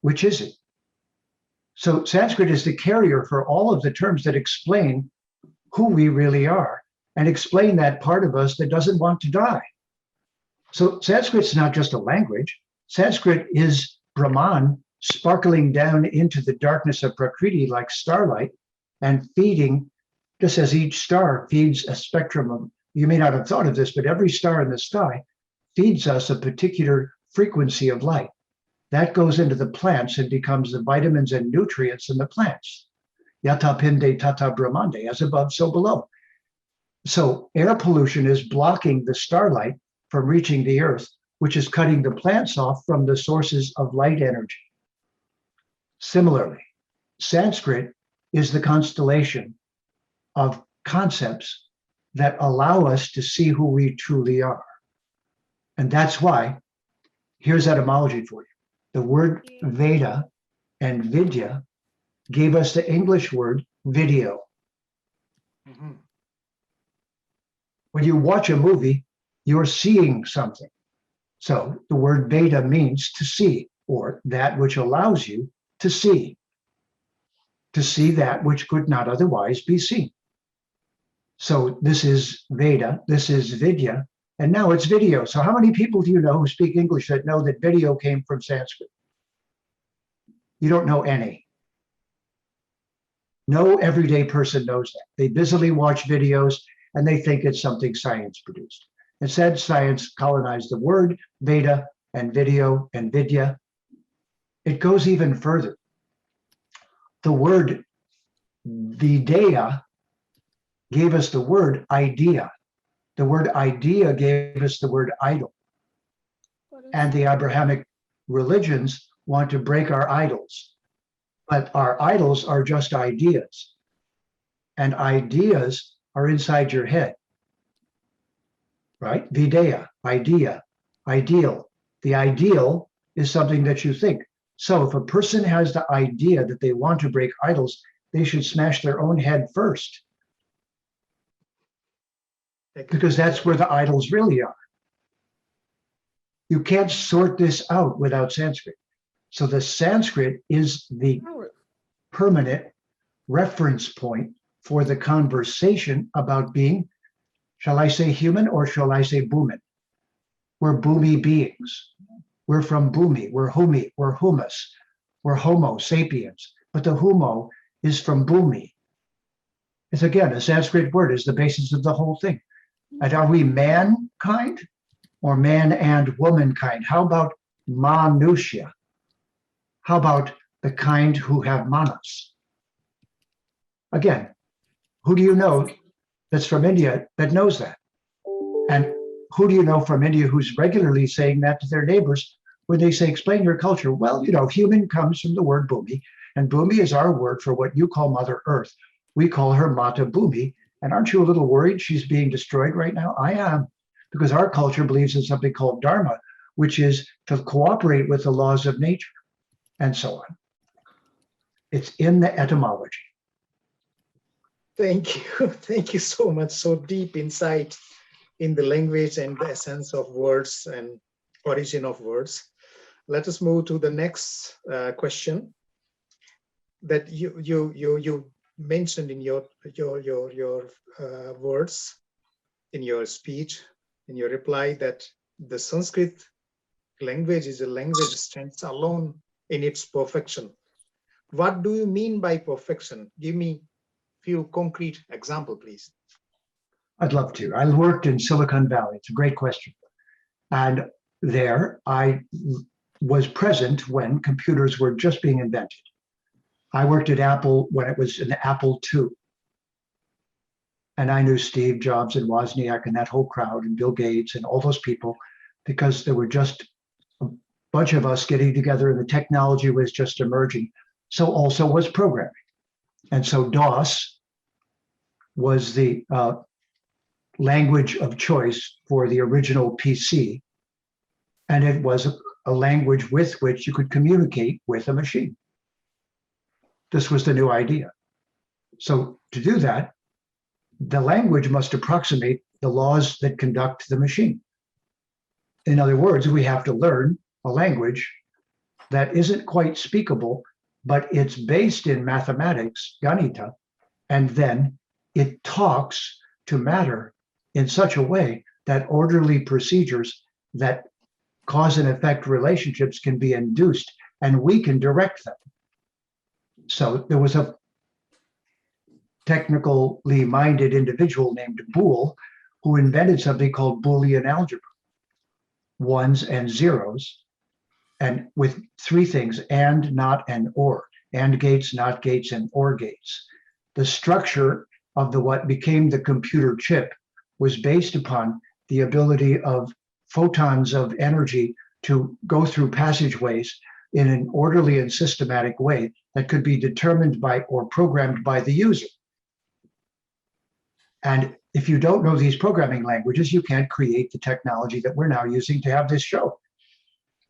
which is it? So Sanskrit is the carrier for all of the terms that explain who we really are and explain that part of us that doesn't want to die. So Sanskrit's not just a language. Sanskrit is Brahman sparkling down into the darkness of Prakriti like starlight and feeding, just as each star feeds a spectrum of, you may not have thought of this, but every star in the sky feeds us a particular frequency of light. That goes into the plants and becomes the vitamins and nutrients in the plants. Yata pinde tata brahmande, as above, so below. So air pollution is blocking the starlight from reaching the earth, which is cutting the plants off from the sources of light energy. Similarly, Sanskrit is the constellation of concepts that allow us to see who we truly are. And that's why, here's etymology for you. The word Veda and Vidya gave us the English word video. Mhm. When you watch a movie, you're seeing something. So the word Veda means to see, or that which allows you to see that which could not otherwise be seen. So this is Veda, this is Vidya, and now it's video. So how many people do you know who speak English that know that video came from Sanskrit? You don't know any. No everyday person knows that. They busily watch videos and they think it's something science produced. Instead, science colonized the word Veda and video and Vidya. It goes even further. The word Vidya gave us the word idea. The word idea gave us the word idol. And the Abrahamic religions want to break our idols. But our idols are just ideas. And ideas are inside your head. Right? Videya, idea, ideal. The ideal is something that you think. So if a person has the idea that they want to break idols, they should smash their own head first. Because that's where the idols really are. You can't sort this out without Sanskrit. So the Sanskrit is the permanent reference point for the conversation about being, shall I say human or shall I say bhuman? We're bhumi beings. We're from bhumi, we're humi, we're humus, we're homo sapiens. But the humo is from bhumi. It's again, a Sanskrit word is the basis of the whole thing. And are we mankind or man and womankind? How about manusya? How about the kind who have manas? Again, who do you know that's from India that knows that? And who do you know from India who's regularly saying that to their neighbors when they say, explain your culture? Well, you know, human comes from the word bhumi, and bhumi is our word for what you call Mother Earth. We call her Mata Bhumi. And aren't you a little worried she's being destroyed right now? I am, because our culture believes in something called dharma, which is to cooperate with the laws of nature, and so on. It's in the etymology. Thank you. Thank you so much. So deep insight in the language and the essence of words and origin of words. Let us move to the next question that you mentioned in your words, in your speech, in your reply, that the Sanskrit language is a language that stands alone in its perfection. What do you mean by perfection? Give me few concrete example, please. I'd love to. I worked in Silicon Valley. It's a great question. And there I was present when computers were just being invented. I worked at Apple when it was an Apple II. And I knew Steve Jobs and Wozniak and that whole crowd and Bill Gates and all those people because there were just a bunch of us getting together and the technology was just emerging. So also was programming. And so DOS was the language of choice for the original PC. And it was a language with which you could communicate with a machine. This was the new idea. So to do that, the language must approximate the laws that conduct the machine. In other words, we have to learn a language that isn't quite speakable, but it's based in mathematics, Ganita, and then it talks to matter in such a way that orderly procedures that cause and effect relationships can be induced and we can direct them. So there was a technically minded individual named Boole who invented something called Boolean algebra, ones and zeros, and with three things, and, not, and or, and gates, not gates, and or gates. The structure of what became the computer chip was based upon the ability of photons of energy to go through passageways in an orderly and systematic way that could be determined by or programmed by the user. And if you don't know these programming languages, you can't create the technology that we're now using to have this show.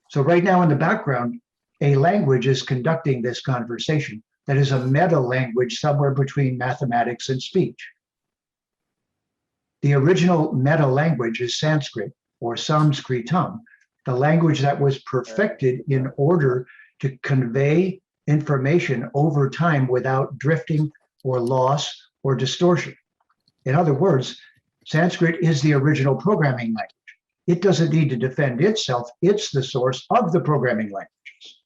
So right now in the background, a language is conducting this conversation that is a meta language somewhere between mathematics and speech. The original meta language is Sanskrit or Sanskritam, the language that was perfected in order to convey information over time without drifting or loss or distortion. In other words, Sanskrit is the original programming language. It doesn't need to defend itself. It's the source of the programming languages.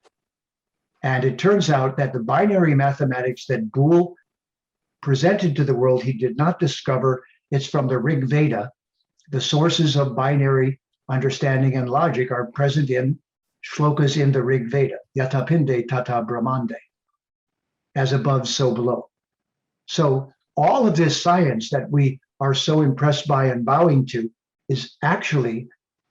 And it turns out that the binary mathematics that Boole presented to the world, he did not discover. It's from the Rig Veda. The sources of binary understanding and logic are present in shlokas in the Rig Veda, yatapinde tata brahmande, as above, so below. So all of this science that we are so impressed by and bowing to is actually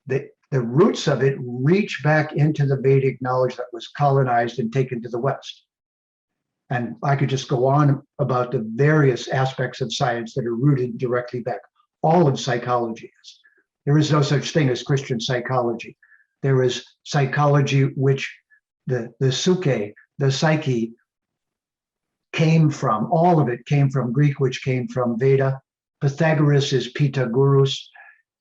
the roots of it reach back into the Vedic knowledge that was colonized and taken to the West. And I could just go on about the various aspects of science that are rooted directly back. All of psychology is. There is no such thing as Christian psychology. There is psychology which the psyche, the psyche came from, all of it came from Greek, which came from Veda. Pythagoras is Pythagoras,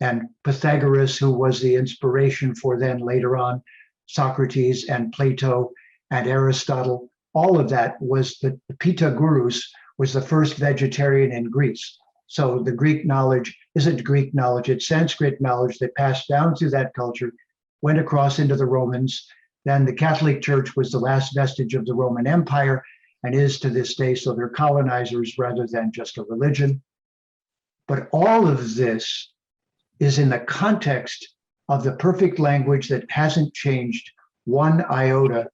and Pythagoras, who was the inspiration for then later on Socrates and Plato and Aristotle, all of that was the Pythagoras was the first vegetarian in Greece. So the Greek knowledge isn't Greek knowledge, it's Sanskrit knowledge that passed down through that culture, went across into the Romans. Then the Catholic Church was the last vestige of the Roman Empire and is to this day, so they're colonizers rather than just a religion. But all of this is in the context of the perfect language that hasn't changed one iota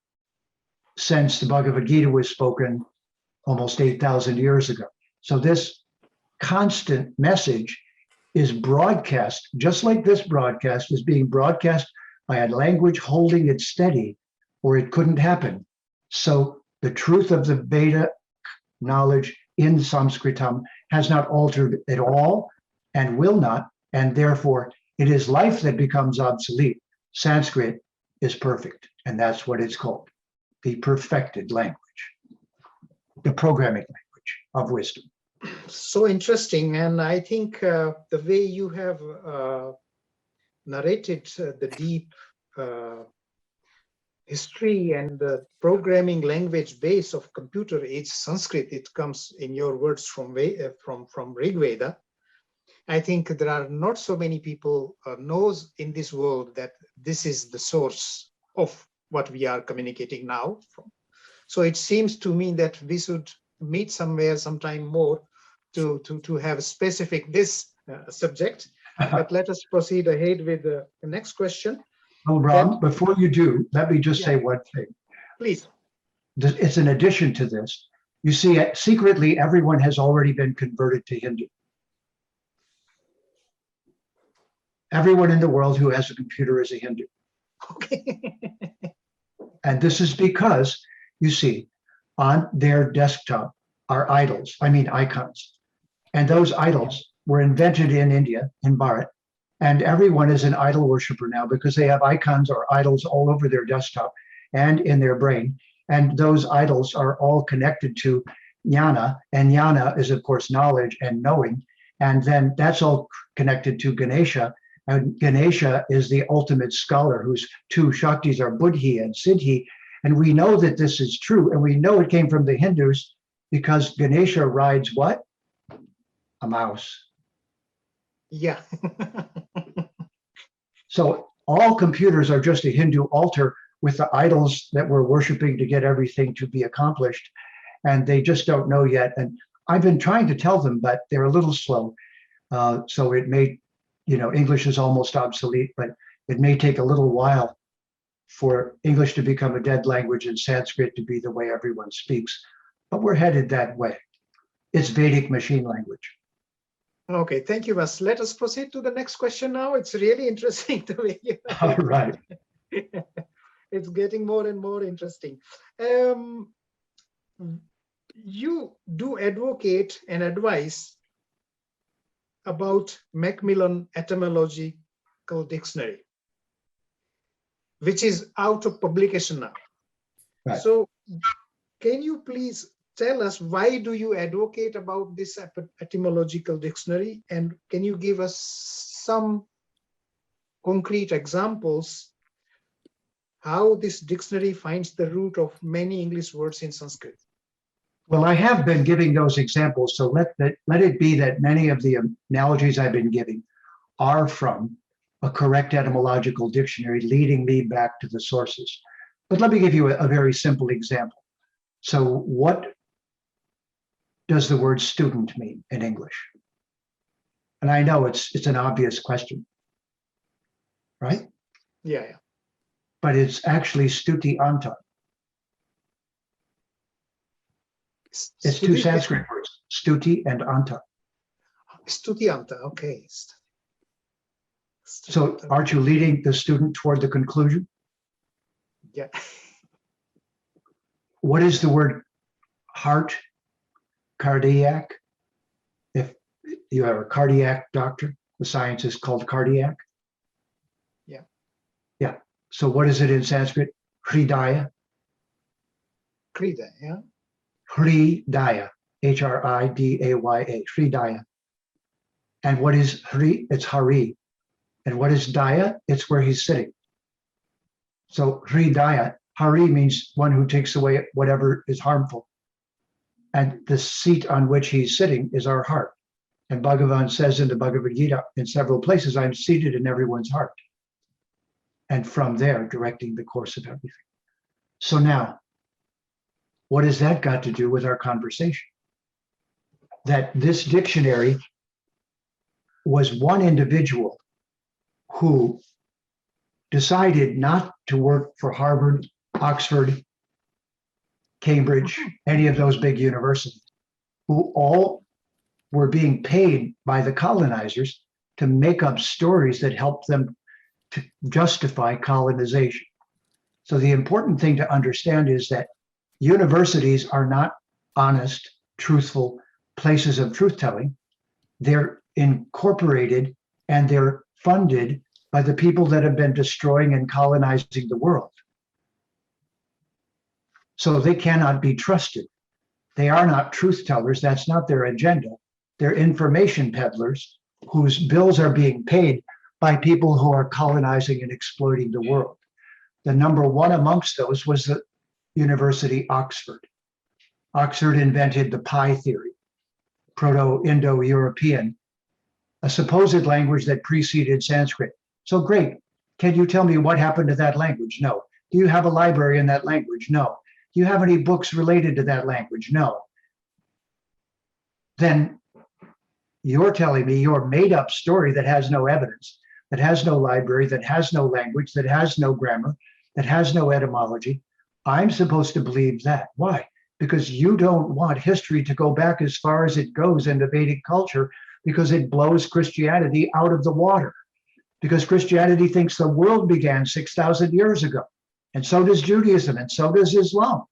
since the Bhagavad Gita was spoken almost 8,000 years ago. So this constant message is broadcast, just like this broadcast is being broadcast by a language holding it steady, or it couldn't happen. So the truth of the Veda knowledge in Sanskritam has not altered at all and will not, and therefore it is life that becomes obsolete. Sanskrit is perfect, and that's what it's called, the perfected language, the programming language of wisdom. So interesting, and I think the way you have narrated the deep history and the programming language base of computer age Sanskrit, it comes in your words from Rig Veda. I think there are not so many people knows in this world that this is the source of what we are communicating now from. So it seems to me that we should meet somewhere sometime more to have specific this subject. But let us proceed ahead with the next question. Well, Ram, before you do, let me just say one thing. Please. It's an addition to this. You see, secretly, everyone has already been converted to Hindu. Everyone in the world who has a computer is a Hindu. Okay. And this is because, you see, on their desktop are idols, I mean icons. And those idols were invented in India, in Bharat. And everyone is an idol worshiper now because they have icons or idols all over their desktop and in their brain. And those idols are all connected to jnana. And jnana is, of course, knowledge and knowing. And then that's all connected to Ganesha. And Ganesha is the ultimate scholar whose two Shaktis are Buddhi and Siddhi. And we know that this is true. And we know it came from the Hindus because Ganesha rides what? A mouse. Yeah. So all computers are just a Hindu altar with the idols that we're worshiping to get everything to be accomplished. And they just don't know yet. And I've been trying to tell them, but they're a little slow. So it may, English is almost obsolete, but it may take a little while for English to become a dead language and Sanskrit to be the way everyone speaks. But we're headed that way. It's Vedic machine language. Okay, thank you, Vas. Let us proceed to the next question now. It's really interesting the way you. All right. It's getting more and more interesting. You do advocate and advise about Macmillan Etymological Dictionary, which is out of publication now. Right. So can you please tell us why do you advocate about this etymological dictionary, and can you give us some concrete examples how this dictionary finds the root of many English words in Sanskrit? Well, I have been giving those examples, so let it be that many of the analogies I've been giving are from a correct etymological dictionary leading me back to the sources. But let me give you a very simple example. So what does the word student mean in English? And I know it's an obvious question, right? Yeah. But it's actually stuti anta. It's two Sanskrit words, stuti and anta. Stuti anta, okay. So aren't you leading the student toward the conclusion? Yeah. What is the word heart? Cardiac. If you are a cardiac doctor, the science is called cardiac. Yeah. Yeah. So what is it in Sanskrit? Hridaya. Krida, yeah. Hridaya. Hridaya. Hridaya. And what is Hri? It's Hari. And what is Daya? It's where he's sitting. So Hridaya, Hari means one who takes away whatever is harmful. And the seat on which he's sitting is our heart. And Bhagavan says in the Bhagavad Gita in several places, I'm seated in everyone's heart. And from there, directing the course of everything. So now, what has that got to do with our conversation? That this dictionary was one individual who decided not to work for Harvard, Oxford, Cambridge, any of those big universities, who all were being paid by the colonizers to make up stories that helped them to justify colonization. So the important thing to understand is that universities are not honest, truthful places of truth-telling. They're incorporated and they're funded by the people that have been destroying and colonizing the world. So they cannot be trusted. They are not truth tellers. That's not their agenda. They're information peddlers whose bills are being paid by people who are colonizing and exploiting the world. The number one amongst those was the University Oxford. Oxford invented the pi theory, Proto-Indo-European, a supposed language that preceded Sanskrit. So great. Can you tell me what happened to that language? No. Do you have a library in that language? No. Do you have any books related to that language? No. Then you're telling me your made-up story that has no evidence, that has no library, that has no language, that has no grammar, that has no etymology. I'm supposed to believe that. Why? Because you don't want history to go back as far as it goes in the Vedic culture because it blows Christianity out of the water. because Christianity thinks the world began 6,000 years ago. And so does Judaism, and so does Islam.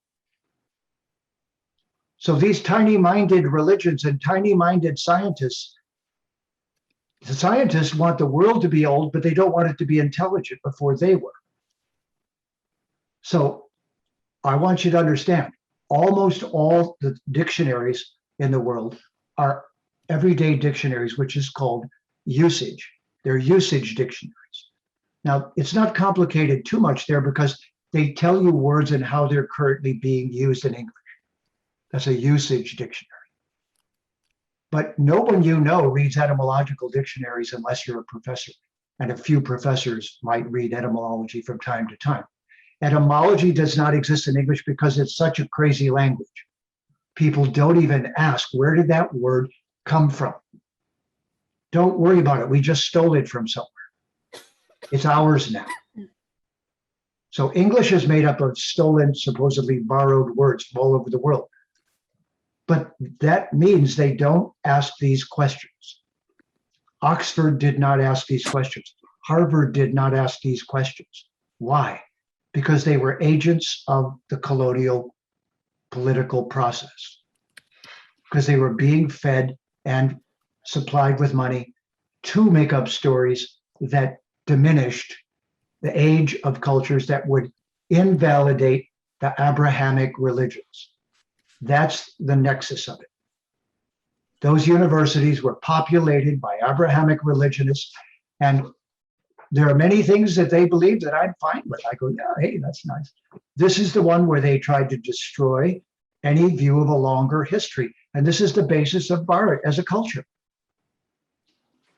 So these tiny-minded religions and tiny-minded scientists, the scientists want the world to be old, but they don't want it to be intelligent before they were. So I want you to understand, almost all the dictionaries in the world are everyday dictionaries, which is called usage. They're usage dictionaries. Now, it's not complicated too much there because they tell you words and how they're currently being used in English. That's a usage dictionary. But no one you know reads etymological dictionaries unless you're a professor. And a few professors might read etymology from time to time. Etymology does not exist in English because it's such a crazy language. People don't even ask, where did that word come from? Don't worry about it. We just stole it from somewhere. It's ours now. So English is made up of stolen, supposedly borrowed words from all over the world. But that means they don't ask these questions. Oxford did not ask these questions. Harvard did not ask these questions. Why? Because they were agents of the colonial political process. Because they were being fed and supplied with money to make up stories that diminished the age of cultures that would invalidate the Abrahamic religions. That's the nexus of it. Those universities were populated by Abrahamic religionists, and there are many things that they believe that I'm fine with. I go, yeah, hey, that's nice. This is the one where they tried to destroy any view of a longer history. And this is the basis of Bharat as a culture.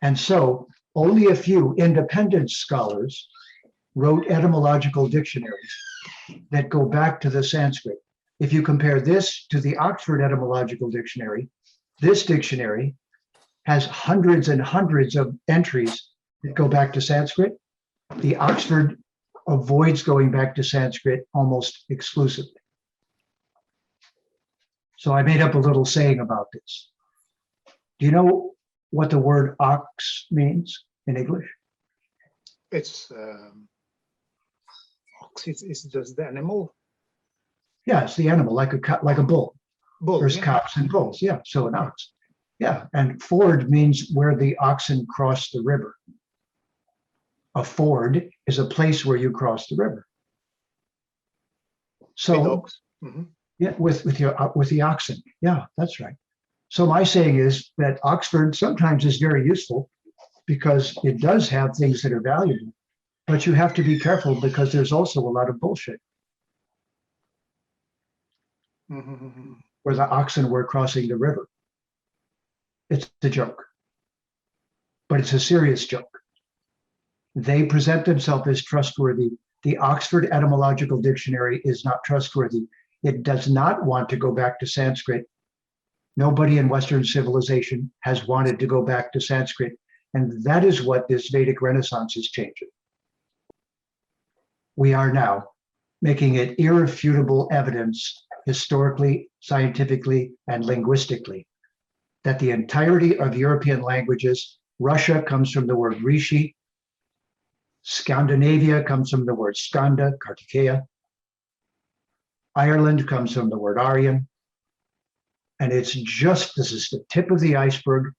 And so only a few independent scholars wrote etymological dictionaries that go back to the Sanskrit. If you compare this to the Oxford Etymological Dictionary, this dictionary has hundreds and hundreds of entries that go back to Sanskrit. The Oxford avoids going back to Sanskrit almost exclusively. So I made up a little saying about this. Do you know what the word ox means in English? It's ox is just the animal. Yeah, it's the animal, like a bull. Bull. There's Yeah. cows and bulls. Yeah, so an ox. Yeah, and ford means where the oxen cross the river. A ford is a place where you cross the river. With So ox. Mhm. yeah, with the oxen. Yeah, that's right. So my saying is that Oxford sometimes is very useful because it does have things that are valuable, but you have to be careful because there's also a lot of bullshit Mhm. where the oxen were crossing the river. It's a joke, but it's a serious joke. They present themselves as trustworthy. The Oxford Etymological Dictionary is not trustworthy. It does not want to go back to Sanskrit. Nobody in Western civilization has wanted to go back to Sanskrit. And that is what this Vedic Renaissance is changing. We are now making it irrefutable evidence, historically, scientifically, and linguistically, that the entirety of European languages, Russia comes from the word Rishi, Scandinavia comes from the word Skanda, Kartikeya, Ireland comes from the word Aryan, and it's just, this is the tip of the iceberg,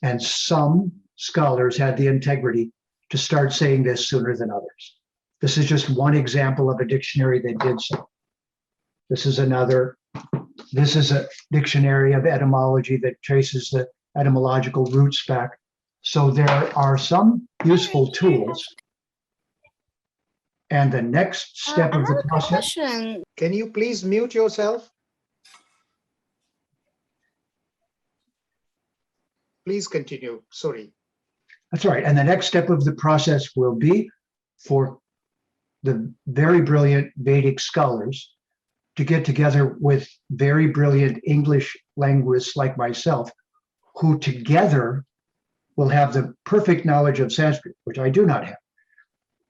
and some scholars had the integrity to start saying this sooner than others. This is just one example of a dictionary that did so. This is another. This is a dictionary of etymology that traces the etymological roots back. So there are some useful tools. And the next step I of have the a process. question. Can you please mute yourself? Please continue. Sorry. That's right. And the next step of the process will be for the very brilliant Vedic scholars to get together with very brilliant English linguists like myself, who together will have the perfect knowledge of Sanskrit, which I do not have.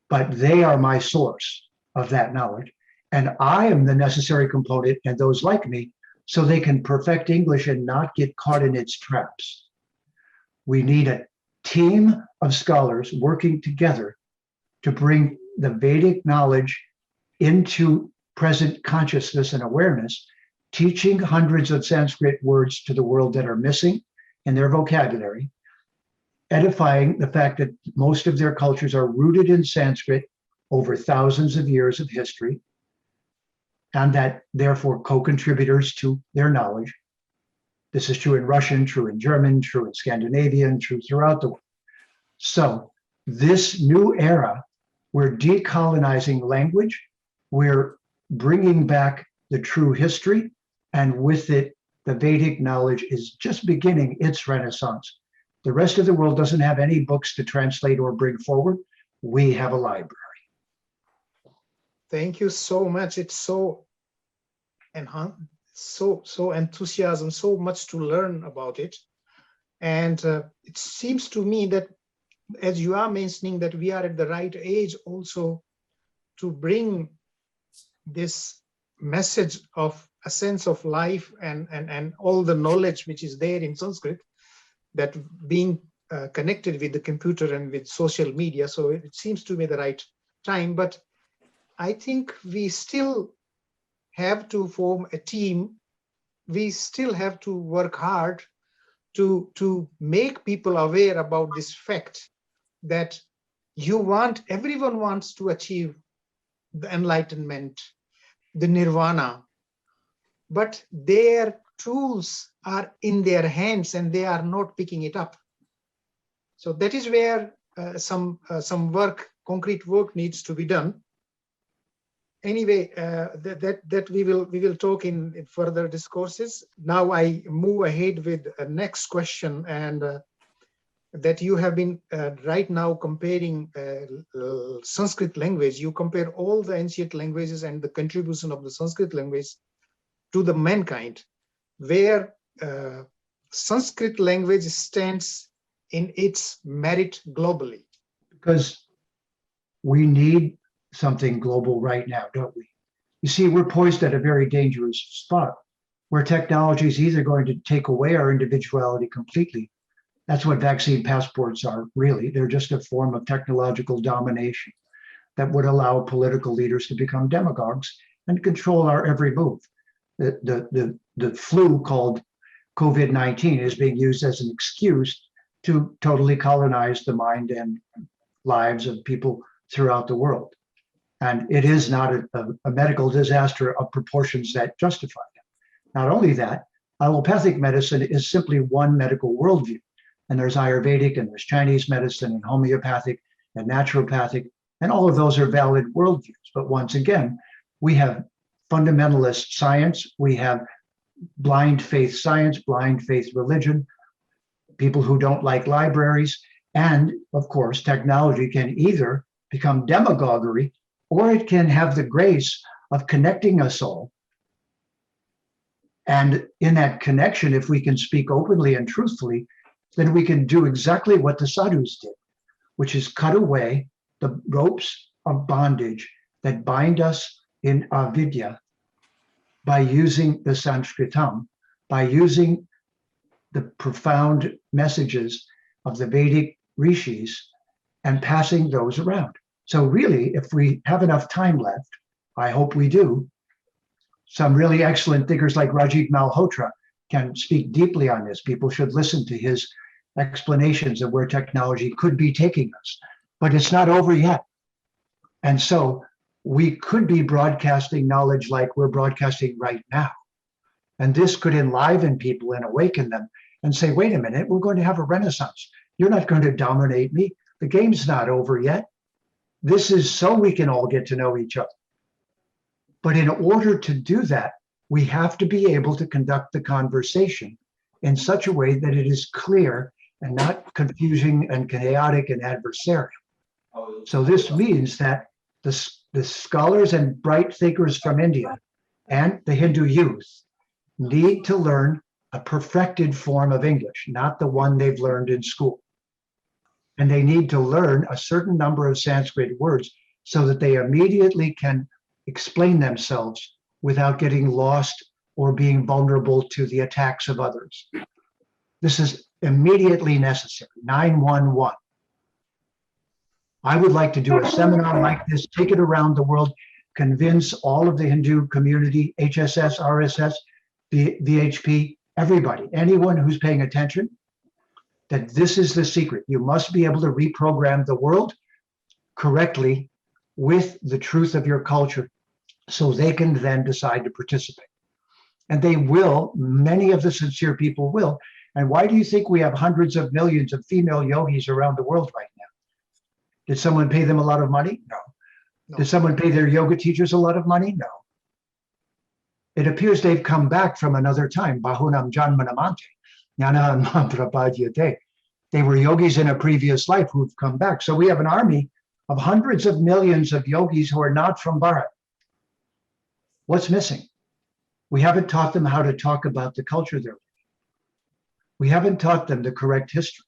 But they are my source of that knowledge. And I am the necessary component, and those like me, so they can perfect English and not get caught in its traps. We need team of scholars working together to bring the Vedic knowledge into present consciousness and awareness, teaching hundreds of Sanskrit words to the world that are missing in their vocabulary, edifying the fact that most of their cultures are rooted in Sanskrit over thousands of years of history, and that therefore co-contributors to their knowledge. This is true in Russian, true in German, true in Scandinavian, true throughout the world. So this new era, we're decolonizing language, we're bringing back the true history, and with it, the Vedic knowledge is just beginning its renaissance. The rest of the world doesn't have any books to translate or bring forward. We have a library. Thank you so much. It's so enthusiasm, so much to learn about it. And it seems to me that, as you are mentioning, that we are at the right age also to bring this message of a sense of life and all the knowledge which is there in Sanskrit, that being connected with the computer and with social media. So it seems to me the right time, but I think we still have to form a team. We still have to work hard to make people aware about this fact that everyone wants to achieve the enlightenment, the nirvana, but their tools are in their hands and they are not picking it up. So that is where some work, concrete work needs to be done. Anyway, that we will talk in further discourses. Now I move ahead with a next question, and that you have been right now comparing Sanskrit language. You compare all the ancient languages and the contribution of the Sanskrit language to the mankind, where Sanskrit language stands in its merit globally. Because we need something global right now, don't we? You see, we're poised at a very dangerous spot where technology is either going to take away our individuality completely. That's what vaccine passports are, really. They're just a form of technological domination that would allow political leaders to become demagogues and control our every move. The flu called COVID-19 is being used as an excuse to totally colonize the mind and lives of people throughout the world. And it is not a medical disaster of proportions that justify it. Not only that, allopathic medicine is simply one medical worldview. And there's Ayurvedic and there's Chinese medicine and homeopathic and naturopathic, and all of those are valid worldviews. But once again, we have fundamentalist science, we have blind faith science, blind faith religion, people who don't like libraries, and of course, technology can either become demagoguery or it can have the grace of connecting us all. And in that connection, if we can speak openly and truthfully, then we can do exactly what the sadhus did, which is cut away the ropes of bondage that bind us in Vidya by using the Sanskritam, by using the profound messages of the Vedic rishis and passing those around. So really, if we have enough time left, I hope we do, some really excellent thinkers like Rajiv Malhotra can speak deeply on this. People should listen to his explanations of where technology could be taking us, but it's not over yet. And so we could be broadcasting knowledge like we're broadcasting right now. And this could enliven people and awaken them and say, wait a minute, we're going to have a renaissance. You're not going to dominate me. The game's not over yet. This is so we can all get to know each other. But in order to do that, we have to be able to conduct the conversation in such a way that it is clear and not confusing and chaotic and adversarial. So this means that the scholars and bright thinkers from India and the Hindu youth need to learn a perfected form of English, not the one they've learned in school. And they need to learn a certain number of Sanskrit words so that they immediately can explain themselves without getting lost or being vulnerable to the attacks of others. This is immediately necessary. 911. I would like to do a seminar like this, take it around the world, convince all of the Hindu community, HSS, RSS, VHP, everybody, anyone who's paying attention, that this is the secret. You must be able to reprogram the world correctly with the truth of your culture so they can then decide to participate. And they will, many of the sincere people will. And why do you think we have hundreds of millions of female yogis around the world right now? Did someone pay them a lot of money? No. No. Did someone pay their yoga teachers a lot of money? No. It appears they've come back from another time. Bahunam janmanamante, jnana mantra padyate. They were yogis in a previous life who've come back. So we have an army of hundreds of millions of yogis who are not from Bharat. What's missing? We haven't taught them how to talk about the culture they're living. We haven't taught them the correct history.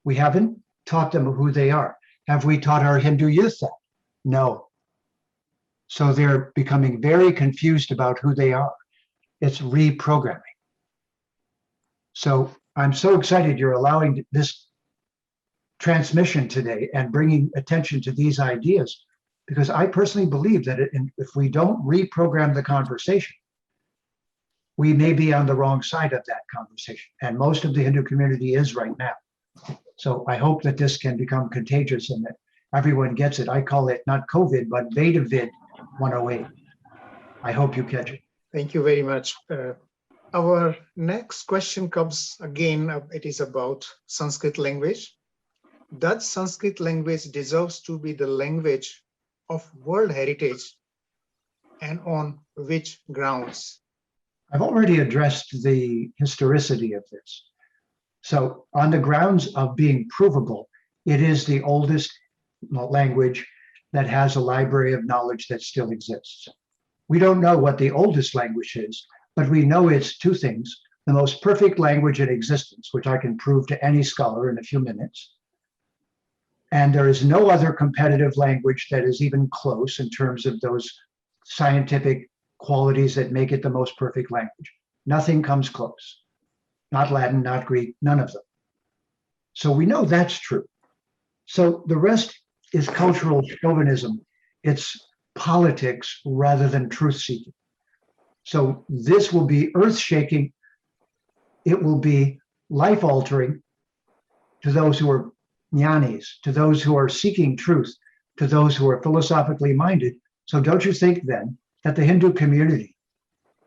We haven't taught them who they are. Have we taught our Hindu youth that? No. So they're becoming very confused about who they are. It's reprogramming. So I'm so excited you're allowing this transmission today and bringing attention to these ideas, because I personally believe that if we don't reprogram the conversation, we may be on the wrong side of that conversation. And most of the Hindu community is right now. So I hope that this can become contagious and that everyone gets it. I call it not COVID, but Vedic 108. I hope you catch it. Thank you very much. Our next question comes again, it is about Sanskrit language. Does Sanskrit language deserves to be the language of World Heritage, and on which grounds? I've already addressed the historicity of this. So on the grounds of being provable, it is the oldest language that has a library of knowledge that still exists. We don't know what the oldest language is, but we know it's two things: the most perfect language in existence, which I can prove to any scholar in a few minutes. And there is no other competitive language that is even close in terms of those scientific qualities that make it the most perfect language. Nothing comes close. Not Latin, not Greek, none of them. So we know that's true. So the rest is cultural chauvinism. It's politics rather than truth-seeking. So this will be earth-shaking. It will be life-altering to those who are jnanis, to those who are seeking truth, to those who are philosophically minded. So don't you think then that the Hindu community,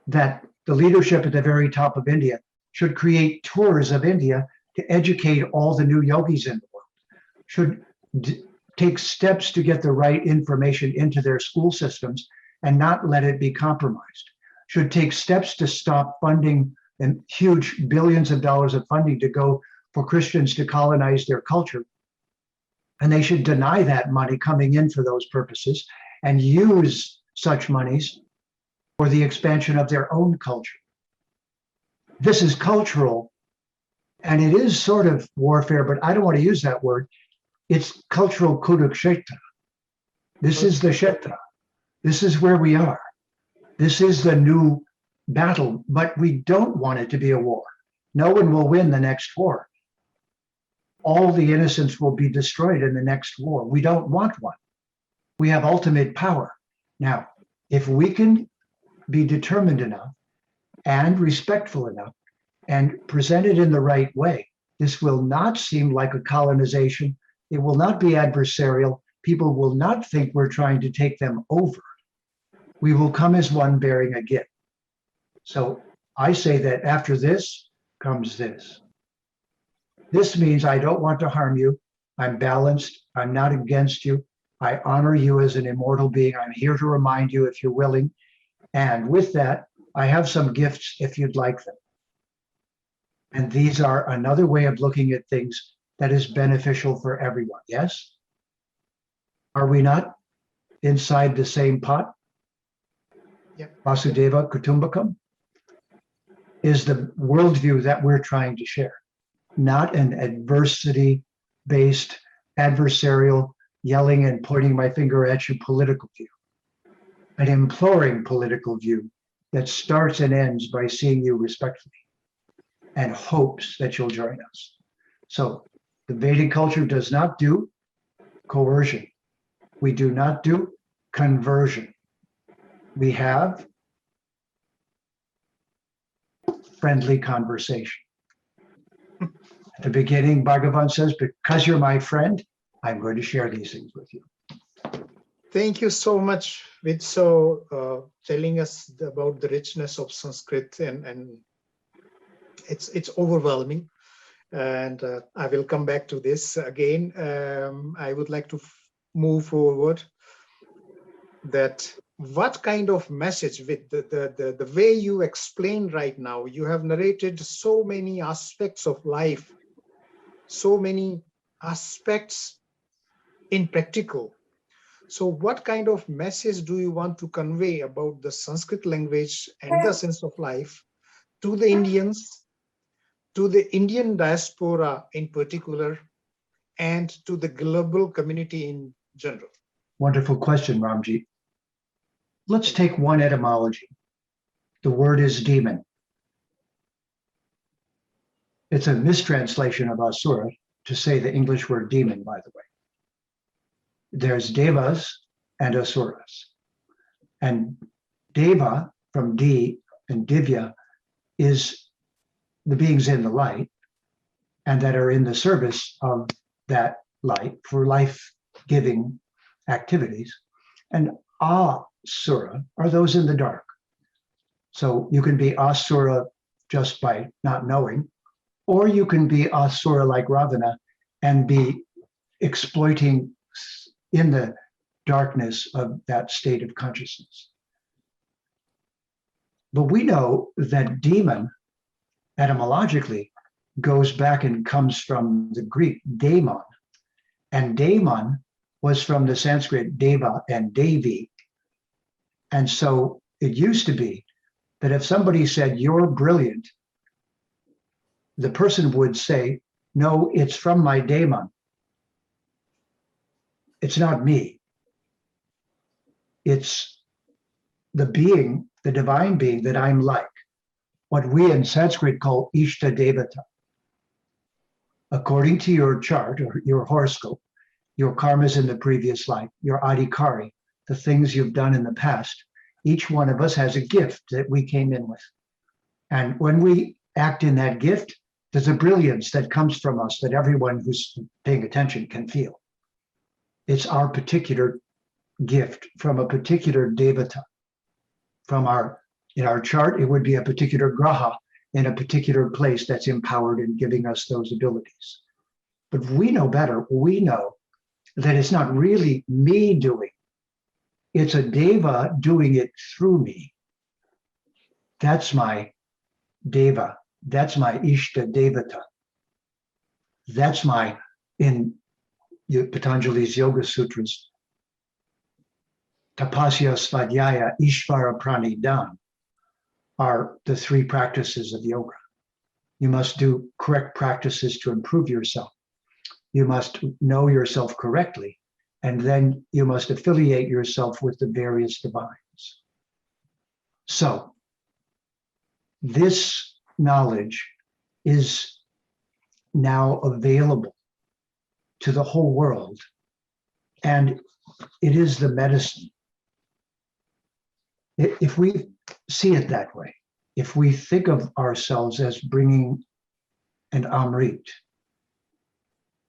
that the leadership at the very top of India should create tours of India to educate all the new yogis in the world, should take steps to get the right information into their school systems and not let it be compromised, should take steps to stop funding and huge billions of dollars of funding to go for Christians to colonize their culture. And they should deny that money coming in for those purposes and use such monies for the expansion of their own culture. This is cultural, and it is sort of warfare, but I don't want to use that word. It's cultural kurukshetra. This is the kshetra. This is where we are. This is the new battle, but we don't want it to be a war. No one will win the next war. All the innocents will be destroyed in the next war. We don't want one. We have ultimate power. Now, if we can be determined enough and respectful enough and present it in the right way, this will not seem like a colonization. It will not be adversarial. People will not think we're trying to take them over. We will come as one bearing a gift. So I say that after this comes this. This means I don't want to harm you. I'm balanced. I'm not against you. I honor you as an immortal being. I'm here to remind you if you're willing. And with that, I have some gifts if you'd like them. And these are another way of looking at things that is beneficial for everyone. Yes? Are we not inside the same pot? Yep. Vasudeva Kutumbakam is the worldview that we're trying to share, not an adversity-based, adversarial, yelling and pointing my finger at you political view, an imploring political view that starts and ends by seeing you respectfully and hopes that you'll join us. So the Vedic culture does not do coercion. We do not do conversion. We have friendly conversation. At the beginning, Bhagavan says, because you're my friend, I'm going to share these things with you. Thank you so much, Vid, telling us about the richness of Sanskrit, and it's overwhelming. And I will come back to this again. I would like to move forward. That what kind of message, with the way you explained right now, you have narrated so many aspects of life, so many aspects in practical. So what kind of message do you want to convey about the Sanskrit language and the sense of life to the Indians, to the Indian diaspora in particular, and to the global community in general? Wonderful question, Ramji. Let's take one etymology. The word is demon. It's a mistranslation of asura to say the English word demon, by the way. There's devas and asuras. And deva, from D and divya, is the beings in the light and that are in the service of that light for life-giving activities. And asura are those in the dark. So you can be asura just by not knowing, or you can be asura like Ravana and be exploiting in the darkness of that state of consciousness. But we know that demon etymologically goes back and comes from the Greek daemon, and daemon was from the Sanskrit deva and devi. And so it used to be that if somebody said, "You're brilliant," the person would say, "No, it's from my daemon. It's not me. It's the being, the divine being that I'm like," what we in Sanskrit call Ishta Devata. According to your chart or your horoscope, your karmas in the previous life, your adhikari, the things you've done in the past, each one of us has a gift that we came in with. And when we act in that gift, there's a brilliance that comes from us that everyone who's paying attention can feel. It's our particular gift from a particular devata. In our chart, it would be a particular graha in a particular place that's empowered in giving us those abilities. But we know better. We know that it's not really me doing. It's a deva doing it through me. That's my deva. That's my Ishta Devata. That's my, in Patanjali's Yoga Sutras, Tapasya, Svadhyaya, Ishvara, Pranidhana are the three practices of yoga. You must do correct practices to improve yourself. You must know yourself correctly, and then you must affiliate yourself with the various divines. So this knowledge is now available to the whole world, and it is the medicine. If we see it that way, if we think of ourselves as bringing an amrit,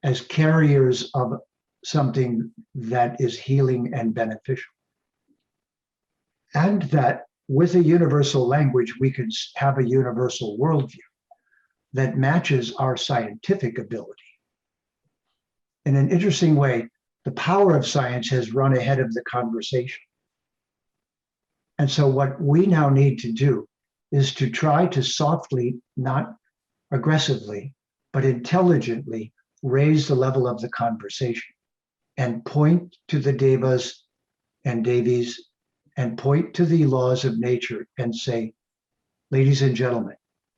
as carriers of something that is healing and beneficial, and that with a universal language, we can have a universal worldview that matches our scientific ability. In an interesting way, the power of science has run ahead of the conversation. And so what we now need to do is to try to softly, not aggressively, but intelligently raise the level of the conversation and point to the devas and devis and point to the laws of nature and say, ladies and gentlemen,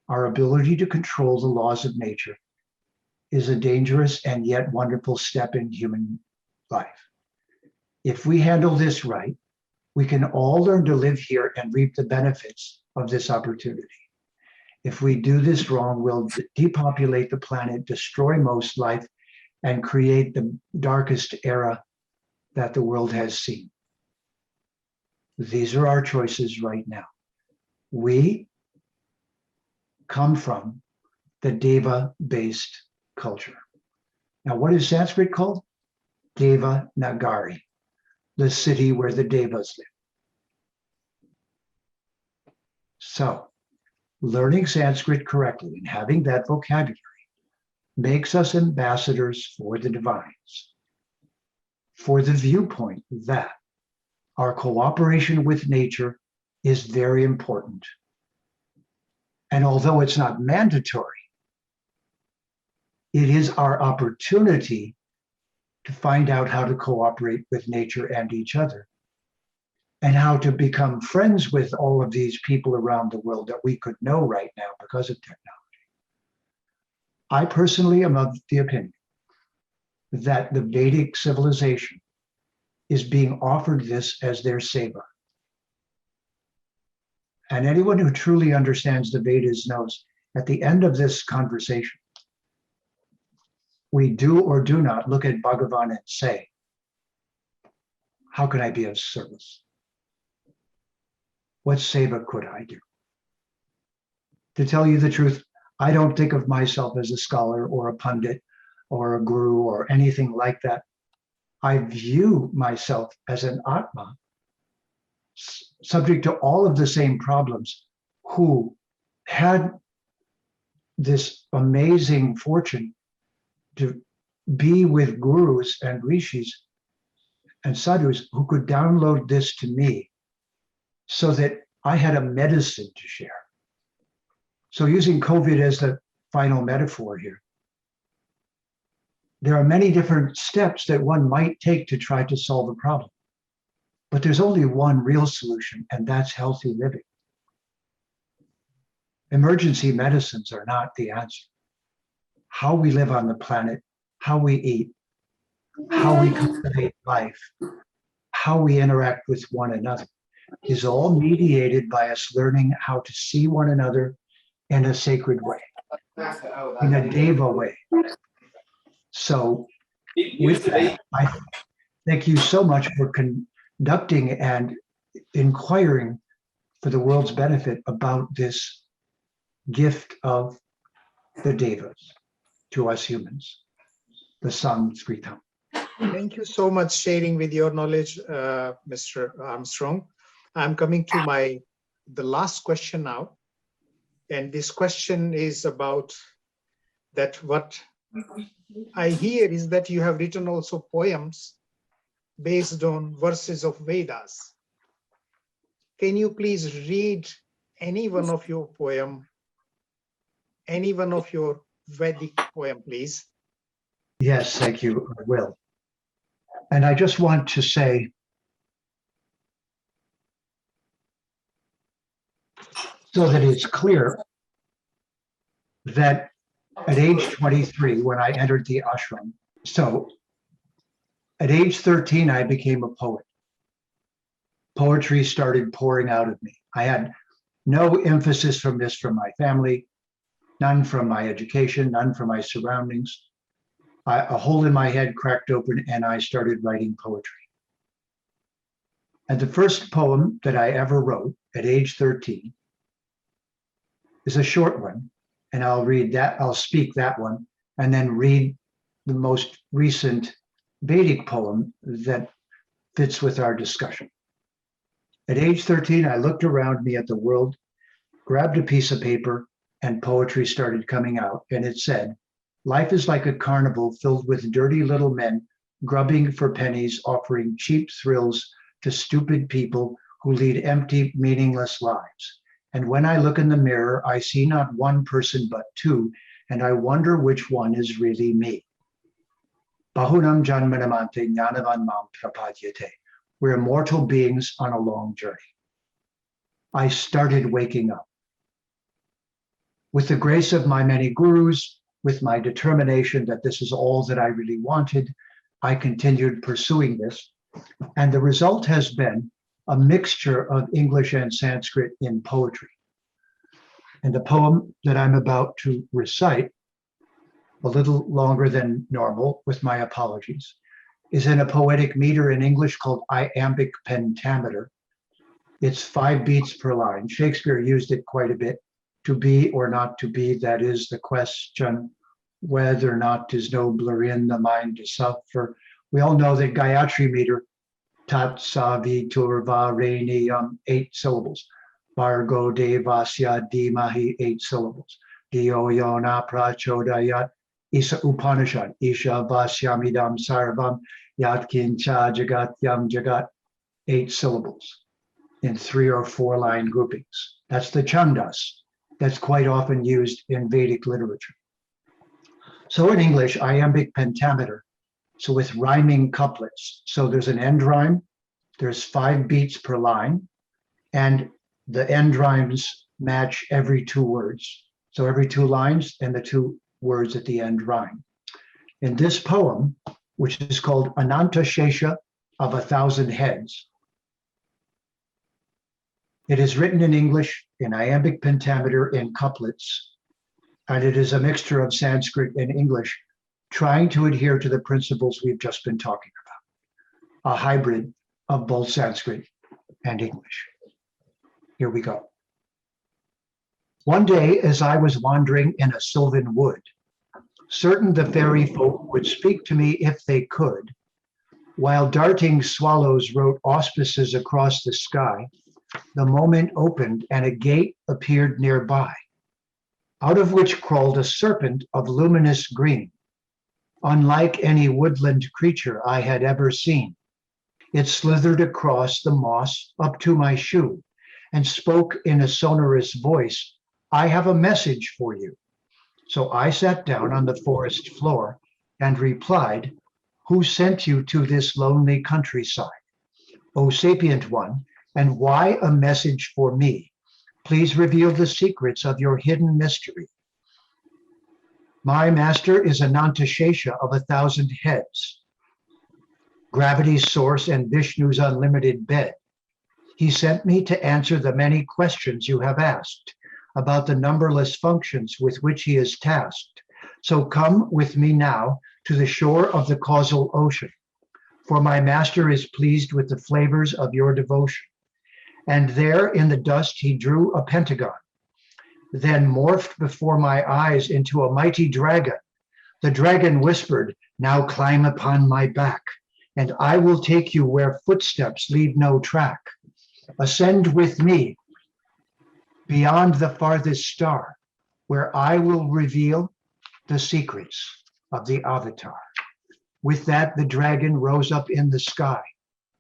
our ability to control the laws of nature is a dangerous and yet wonderful step in human life. If we handle this right, we can all learn to live here and reap the benefits of this opportunity. If we do this wrong, we'll depopulate the planet, destroy most life, and create the darkest era that the world has seen. These are our choices right now. We come from the Deva-based culture. Now, what is Sanskrit called? Deva Nagari, the city where the Devas live. So, learning Sanskrit correctly and having that vocabulary makes us ambassadors for the divines, for the viewpoint that our cooperation with nature is very important. And although it's not mandatory, it is our opportunity to find out how to cooperate with nature and each other, and how to become friends with all of these people around the world that we could know right now because of technology. I personally am of the opinion that the Vedic civilization is being offered this as their seva. And anyone who truly understands the Vedas knows at the end of this conversation, we do or do not look at Bhagavan and say, how can I be of service? What seva could I do? To tell you the truth, I don't think of myself as a scholar or a pundit or a guru or anything like that. I view myself as an Atma, subject to all of the same problems, who had this amazing fortune to be with gurus and rishis and sadhus who could download this to me so that I had a medicine to share. So using COVID as the final metaphor here, there are many different steps that one might take to try to solve a problem. But there's only one real solution, and that's healthy living. Emergency medicines are not the answer. How we live on the planet, how we eat, how we cultivate life, how we interact with one another is all mediated by us learning how to see one another in a sacred way, in a Deva way. So with that, I thank you so much for conducting and inquiring for the world's benefit about this gift of the Devas to us humans, the Sanskritam. Thank you so much sharing with your knowledge, Mr. Armstrong. I'm coming to the last question now. And this question is about that what I hear is that you have written also poems based on verses of Vedas. Can you please read any one of your poem, any one of your Vedic poem, please? Yes, thank you, I will. And I just want to say, so that it's clear, that at age 23, when I entered the ashram, so at age 13, I became a poet. Poetry started pouring out of me. I had no emphasis from this from my family, none from my education, none from my surroundings. A hole in my head cracked open and I started writing poetry. And the first poem that I ever wrote at age 13 is a short one. And I'll read that, I'll speak that one, and then read the most recent Vedic poem that fits with our discussion. At age 13, I looked around me at the world, grabbed a piece of paper, and poetry started coming out. And it said, life is like a carnival filled with dirty little men grubbing for pennies, offering cheap thrills to stupid people who lead empty, meaningless lives. And when I look in the mirror, I see not one person, but two, and I wonder which one is really me. Bahunam janmanamante jnanavan mam prapadyate. We're immortal beings on a long journey. I started waking up. With the grace of my many gurus, with my determination that this is all that I really wanted, I continued pursuing this. And the result has been a mixture of English and Sanskrit in poetry. And the poem that I'm about to recite, a little longer than normal, with my apologies, is in a poetic meter in English called iambic pentameter. It's 5 beats per line. Shakespeare used it quite a bit. To be or not to be, that is the question, whether or not 'tis nobler in the mind to suffer. We all know that Gayatri meter, tat sa vitur vareniyam, 8 syllables. Bargo devasya dhimahi, 8 syllables. Dio yona prachodayat, Isa Upanishad, Isha vasyamidam sarvam, yatkincha jagatyam jagat, 8 syllables in 3 or 4 line groupings. That's the chandas that's quite often used in Vedic literature. So in English, iambic pentameter, so with rhyming couplets. So there's an end rhyme, there's 5 beats per line, and the end rhymes match every 2 words. So every 2 lines and the 2 words at the end rhyme. In this poem, which is called Ananta Shesha of 1,000 Heads, it is written in English in iambic pentameter in couplets, and it is a mixture of Sanskrit and English, trying to adhere to the principles we've just been talking about, a hybrid of both Sanskrit and English. Here we go. One day, as I was wandering in a sylvan wood, certain the fairy folk would speak to me if they could, while darting swallows wrote auspices across the sky. The moment opened and a gate appeared nearby, out of which crawled a serpent of luminous green, unlike any woodland creature I had ever seen. It slithered across the moss up to my shoe and spoke in a sonorous voice, "I have a message for you." So I sat down on the forest floor and replied, "Who sent you to this lonely countryside? O sapient one, and why a message for me? Please reveal the secrets of your hidden mystery." My master is Ananta Shesha of 1,000 heads, gravity's source and Vishnu's unlimited bed. He sent me to answer the many questions you have asked about the numberless functions with which he is tasked. So come with me now to the shore of the causal ocean, for my master is pleased with the flavors of your devotion. And there in the dust he drew a pentagon, then morphed before my eyes into a mighty dragon. The dragon whispered, "Now climb upon my back, and I will take you where footsteps leave no track. Ascend with me beyond the farthest star, where I will reveal the secrets of the avatar." With that, the dragon rose up in the sky.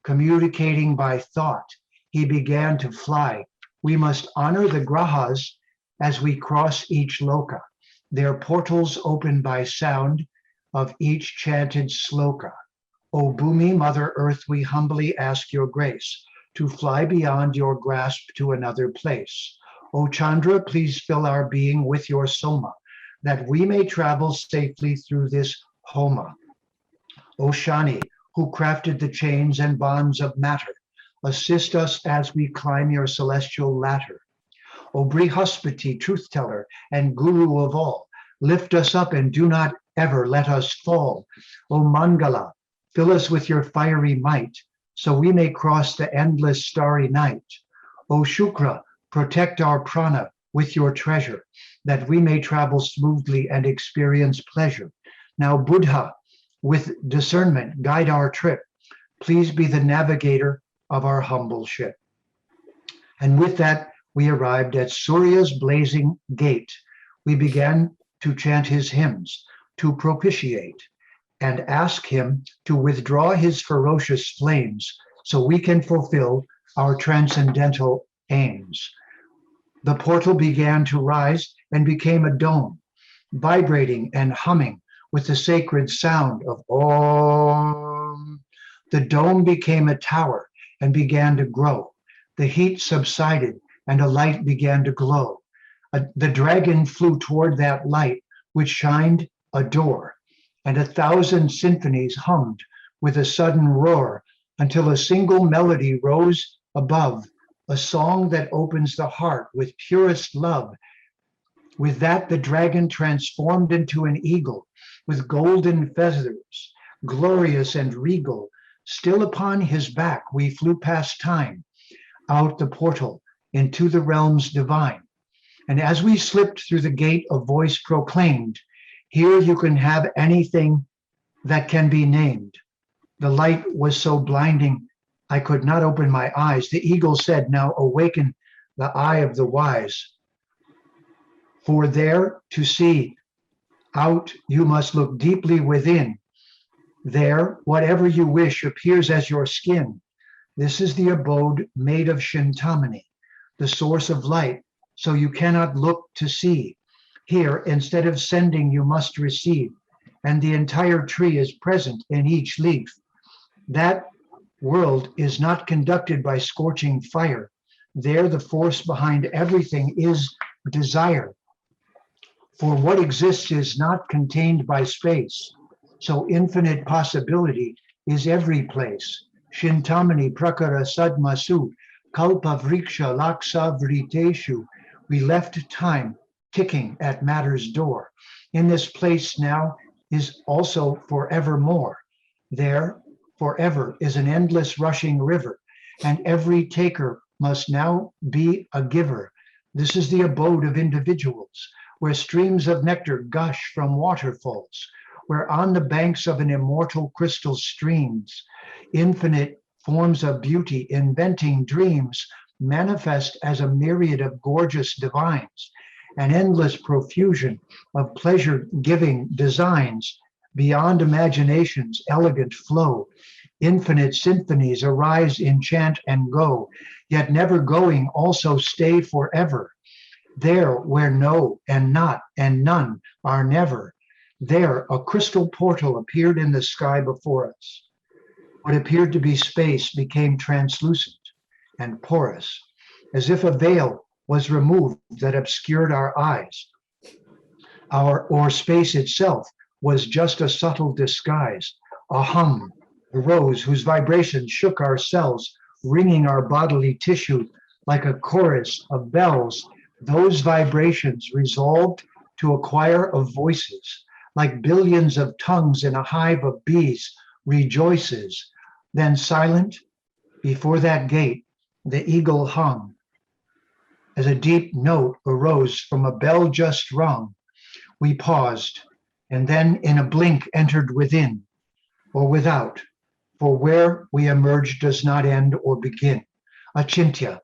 Communicating by thought, he began to fly. We must honor the grahas as we cross each loka, their portals open by sound of each chanted sloka. O Bhumi, Mother Earth, we humbly ask your grace to fly beyond your grasp to another place. O Chandra, please fill our being with your soma, that we may travel safely through this homa. O Shani, who crafted the chains and bonds of matter, assist us as we climb your celestial ladder. O Brihaspati, truth teller and guru of all, lift us up and do not ever let us fall. O Mangala, fill us with your fiery might, so we may cross the endless starry night. O Shukra, protect our prana with your treasure, that we may travel smoothly and experience pleasure. Now Buddha, with discernment, guide our trip. Please be the navigator of our humble ship. And with that, we arrived at Surya's blazing gate. We began to chant his hymns, to propitiate, and ask him to withdraw his ferocious flames so we can fulfill our transcendental aims. The portal began to rise and became a dome, vibrating and humming with the sacred sound of Om. The dome became a tower and began to grow. The heat subsided and a light began to glow. The dragon flew toward that light, which shined a door, and 1,000 symphonies hummed with a sudden roar until a single melody rose above, a song that opens the heart with purest love, With that, the dragon transformed into an eagle with golden feathers, glorious and regal. Still upon his back, we flew past time, out the portal into the realms divine. And as we slipped through the gate, a voice proclaimed, "Here you can have anything that can be named." The light was so blinding, I could not open my eyes. The eagle said, "Now awaken the eye of the wise. For there to see out, you must look deeply within. There, whatever you wish appears as your skin. This is the abode made of Shintamani, the source of light, so you cannot look to see. Here, instead of sending, you must receive, and the entire tree is present in each leaf. That world is not conducted by scorching fire. There, the force behind everything is desire. For what exists is not contained by space, so infinite possibility is every place. Shintamani prakara sadmasu, kalpa vriksha laksa vriteshu. We left time ticking at matter's door. In this place now is also forevermore. There, forever is an endless rushing river, and every taker must now be a giver. This is the abode of individuals, where streams of nectar gush from waterfalls, where on the banks of an immortal crystal streams, infinite forms of beauty, inventing dreams, manifest as a myriad of gorgeous divines, an endless profusion of pleasure-giving designs, beyond imagination's elegant flow. Infinite symphonies arise in chant and go, yet never going also stay forever. There where no and not and none are never, there a crystal portal appeared in the sky before us. What appeared to be space became translucent and porous, as if a veil was removed that obscured our eyes. Or space itself was just a subtle disguise. A hum arose whose vibrations shook our cells, ringing our bodily tissue like a chorus of bells. Those vibrations resolved to a choir of voices, like billions of tongues in a hive of bees, rejoices. Then silent, before that gate, the eagle hung, as a deep note arose from a bell just rung. We paused, and then in a blink entered within, or without, for where we emerged does not end or begin. Achintya,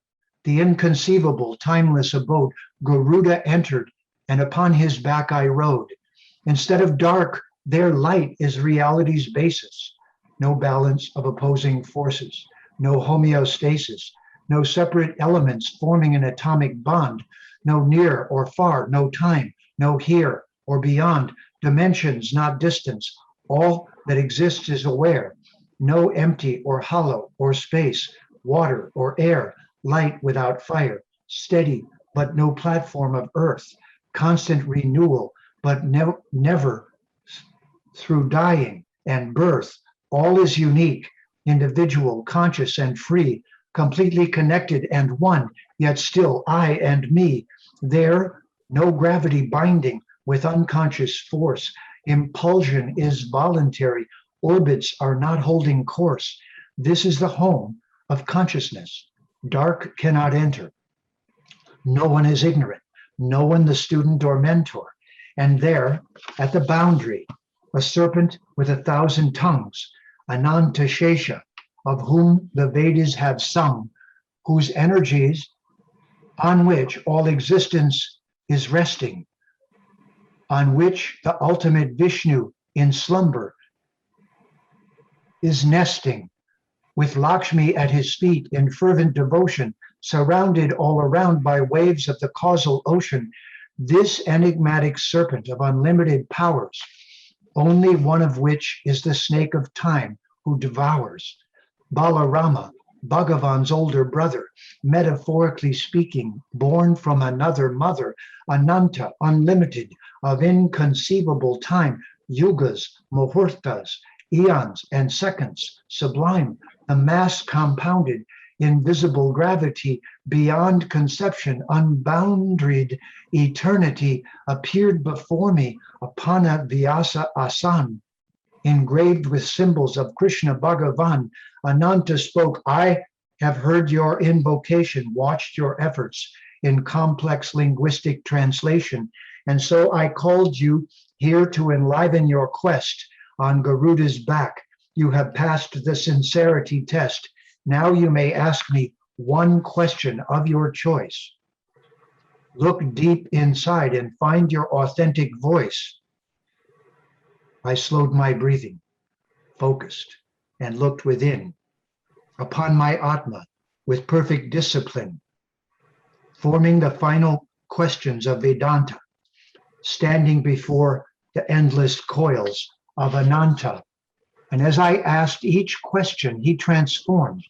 the inconceivable, timeless abode, Garuda entered, and upon his back I rode. Instead of dark, there light is reality's basis. No balance of opposing forces, no homeostasis, no separate elements forming an atomic bond, no near or far, no time, no here or beyond, dimensions, not distance. All that exists is aware. No empty or hollow or space, water or air, light without fire, steady but no platform of earth, constant renewal but never through dying and birth. All is unique, individual, conscious and free, completely connected and one, yet still I and me. There, no gravity binding with unconscious force. Impulsion is voluntary. Orbits are not holding course. This is the home of consciousness. Dark cannot enter. No one is ignorant. No one the student or mentor. And there, at the boundary, a serpent with 1,000 tongues, Anantashesha, of whom the Vedas have sung, whose energies on which all existence is resting, on which the ultimate Vishnu in slumber is nesting, with Lakshmi at his feet in fervent devotion, surrounded all around by waves of the causal ocean. This enigmatic serpent of unlimited powers, only one of which is the snake of time who devours. Balarama, Bhagavan's older brother, metaphorically speaking, born from another mother, Ananta, unlimited, of inconceivable time, yugas, muhurtas, eons and seconds, sublime, the mass compounded, invisible gravity, beyond conception, unbounded eternity, appeared before me upon a Vyasa asan, engraved with symbols of Krishna Bhagavan. Ananta spoke, I have heard your invocation, watched your efforts in complex linguistic translation, and so I called you here to enliven your quest on Garuda's back. You have passed the sincerity test. Now you may ask me one question of your choice. Look deep inside and find your authentic voice. I slowed my breathing, focused, and looked within upon my Atma with perfect discipline, forming the final questions of Vedanta, standing before the endless coils of Ananta. And as I asked each question, he transformed.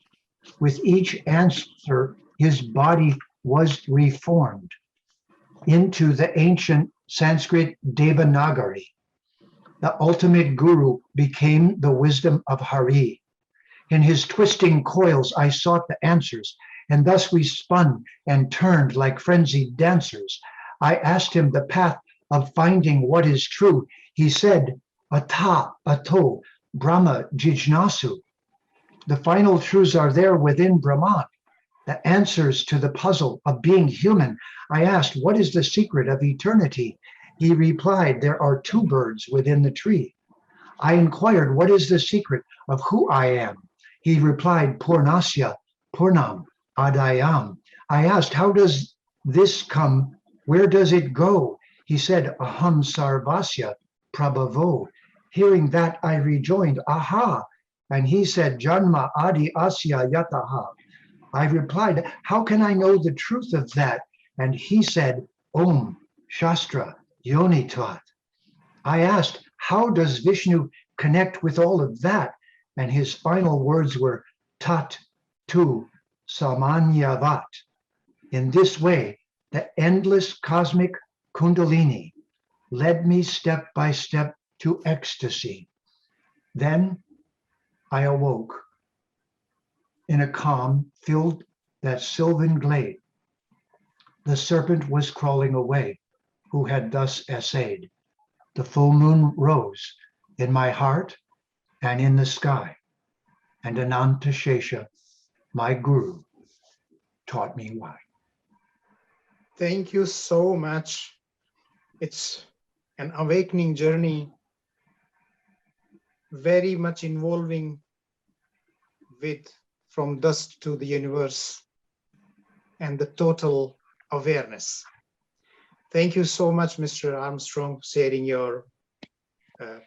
With each answer, his body was reformed into the ancient Sanskrit Devanagari. The ultimate guru became the wisdom of Hari. In his twisting coils, I sought the answers, and thus we spun and turned like frenzied dancers. I asked him the path of finding what is true. He said, Ata, Ato, Brahma, Jijnasu. The final truths are there within Brahman, the answers to the puzzle of being human. I asked, what is the secret of eternity? He replied, there are two birds within the tree. I inquired, what is the secret of who I am? He replied, Purnasya, Purnam, Adayam. I asked, how does this come? Where does it go? He said, Aham Sarvasya Prabhavo. Hearing that, I rejoined, aha. And he said, Janma Adi Asya Yataha. I replied, how can I know the truth of that? And he said, Om Shastra Yonitvat. I asked, how does Vishnu connect with all of that? And his final words were Tat Tu Samanyavat. In this way, the endless cosmic Kundalini led me step by step to ecstasy. Then I awoke in a calm filled that sylvan glade. The serpent was crawling away, who had thus essayed. The full moon rose in my heart and in the sky, and Ananta Shesha, my guru, taught me why. Thank you so much. It's an awakening journey, very much involving with from dust to the universe and the total awareness. Thank you so much, Mr. Armstrong, sharing your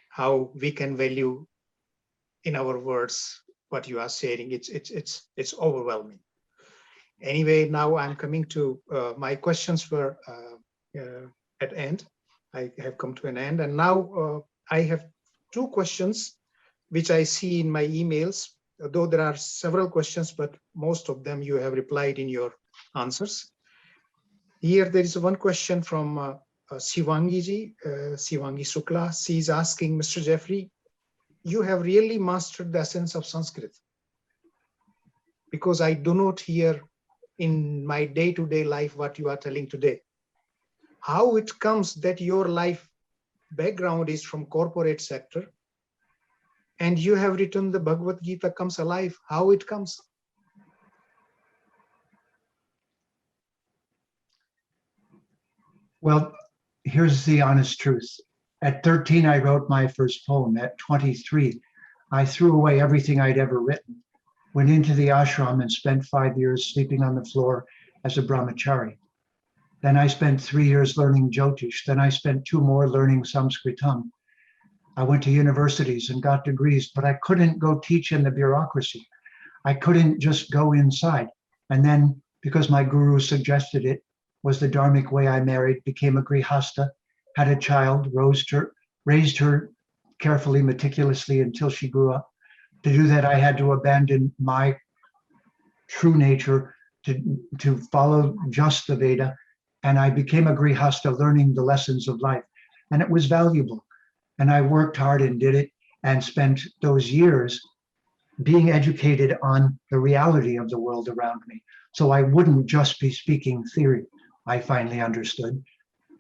how we can value in our words what you are sharing. It's overwhelming. Anyway, now I'm coming to my questions were at end. I have come to an end, and now I have two questions which I see in my emails. Though there are several questions, but most of them you have replied in your answers. Here there is one question from Shivangi ji, Shivangi Sukla. She is asking, Mr. Jeffery, you have really mastered the essence of Sanskrit, because I do not hear in my day-to-day life what you are telling today. How it comes that your life background is from corporate sector and you have written the Bhagavad Gita comes alive? How it comes? Well, here's the honest truth. At 13, I wrote my first poem. At 23, I threw away everything I'd ever written, went into the ashram and spent 5 years sleeping on the floor as a brahmachari. Then I spent 3 years learning Jyotish. Then I spent 2 more learning Sanskritam. I went to universities and got degrees, but I couldn't go teach in the bureaucracy. I couldn't just go inside. And then, because my guru suggested it, was the dharmic way, I married, became a grihasta, had a child, raised her carefully, meticulously until she grew up. To do that, I had to abandon my true nature to follow just the Veda. And I became a grihasta, learning the lessons of life. And it was valuable. And I worked hard and did it and spent those years being educated on the reality of the world around me. So I wouldn't just be speaking theory, I finally understood.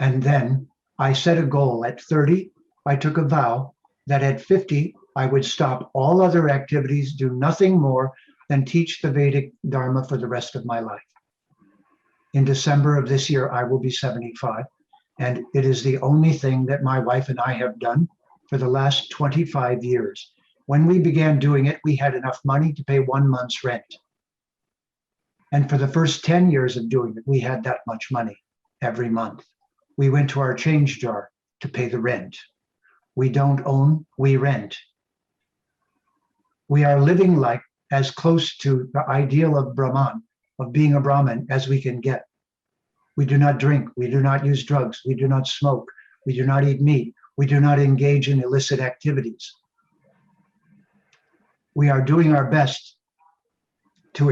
And then I set a goal. At 30, I took a vow that at 50, I would stop all other activities, do nothing more than teach the Vedic Dharma for the rest of my life. In December of this year, I will be 75. And it is the only thing that my wife and I have done for the last 25 years. When we began doing it, we had enough money to pay 1 month's rent. And for the first 10 years of doing it, we had that much money every month. We went to our change jar to pay the rent. We don't own, we rent. We are living like as close to the ideal of Brahman, of being a Brahmin, as we can get. We do not drink, we do not use drugs, we do not smoke, we do not eat meat, we do not engage in illicit activities. We are doing our best to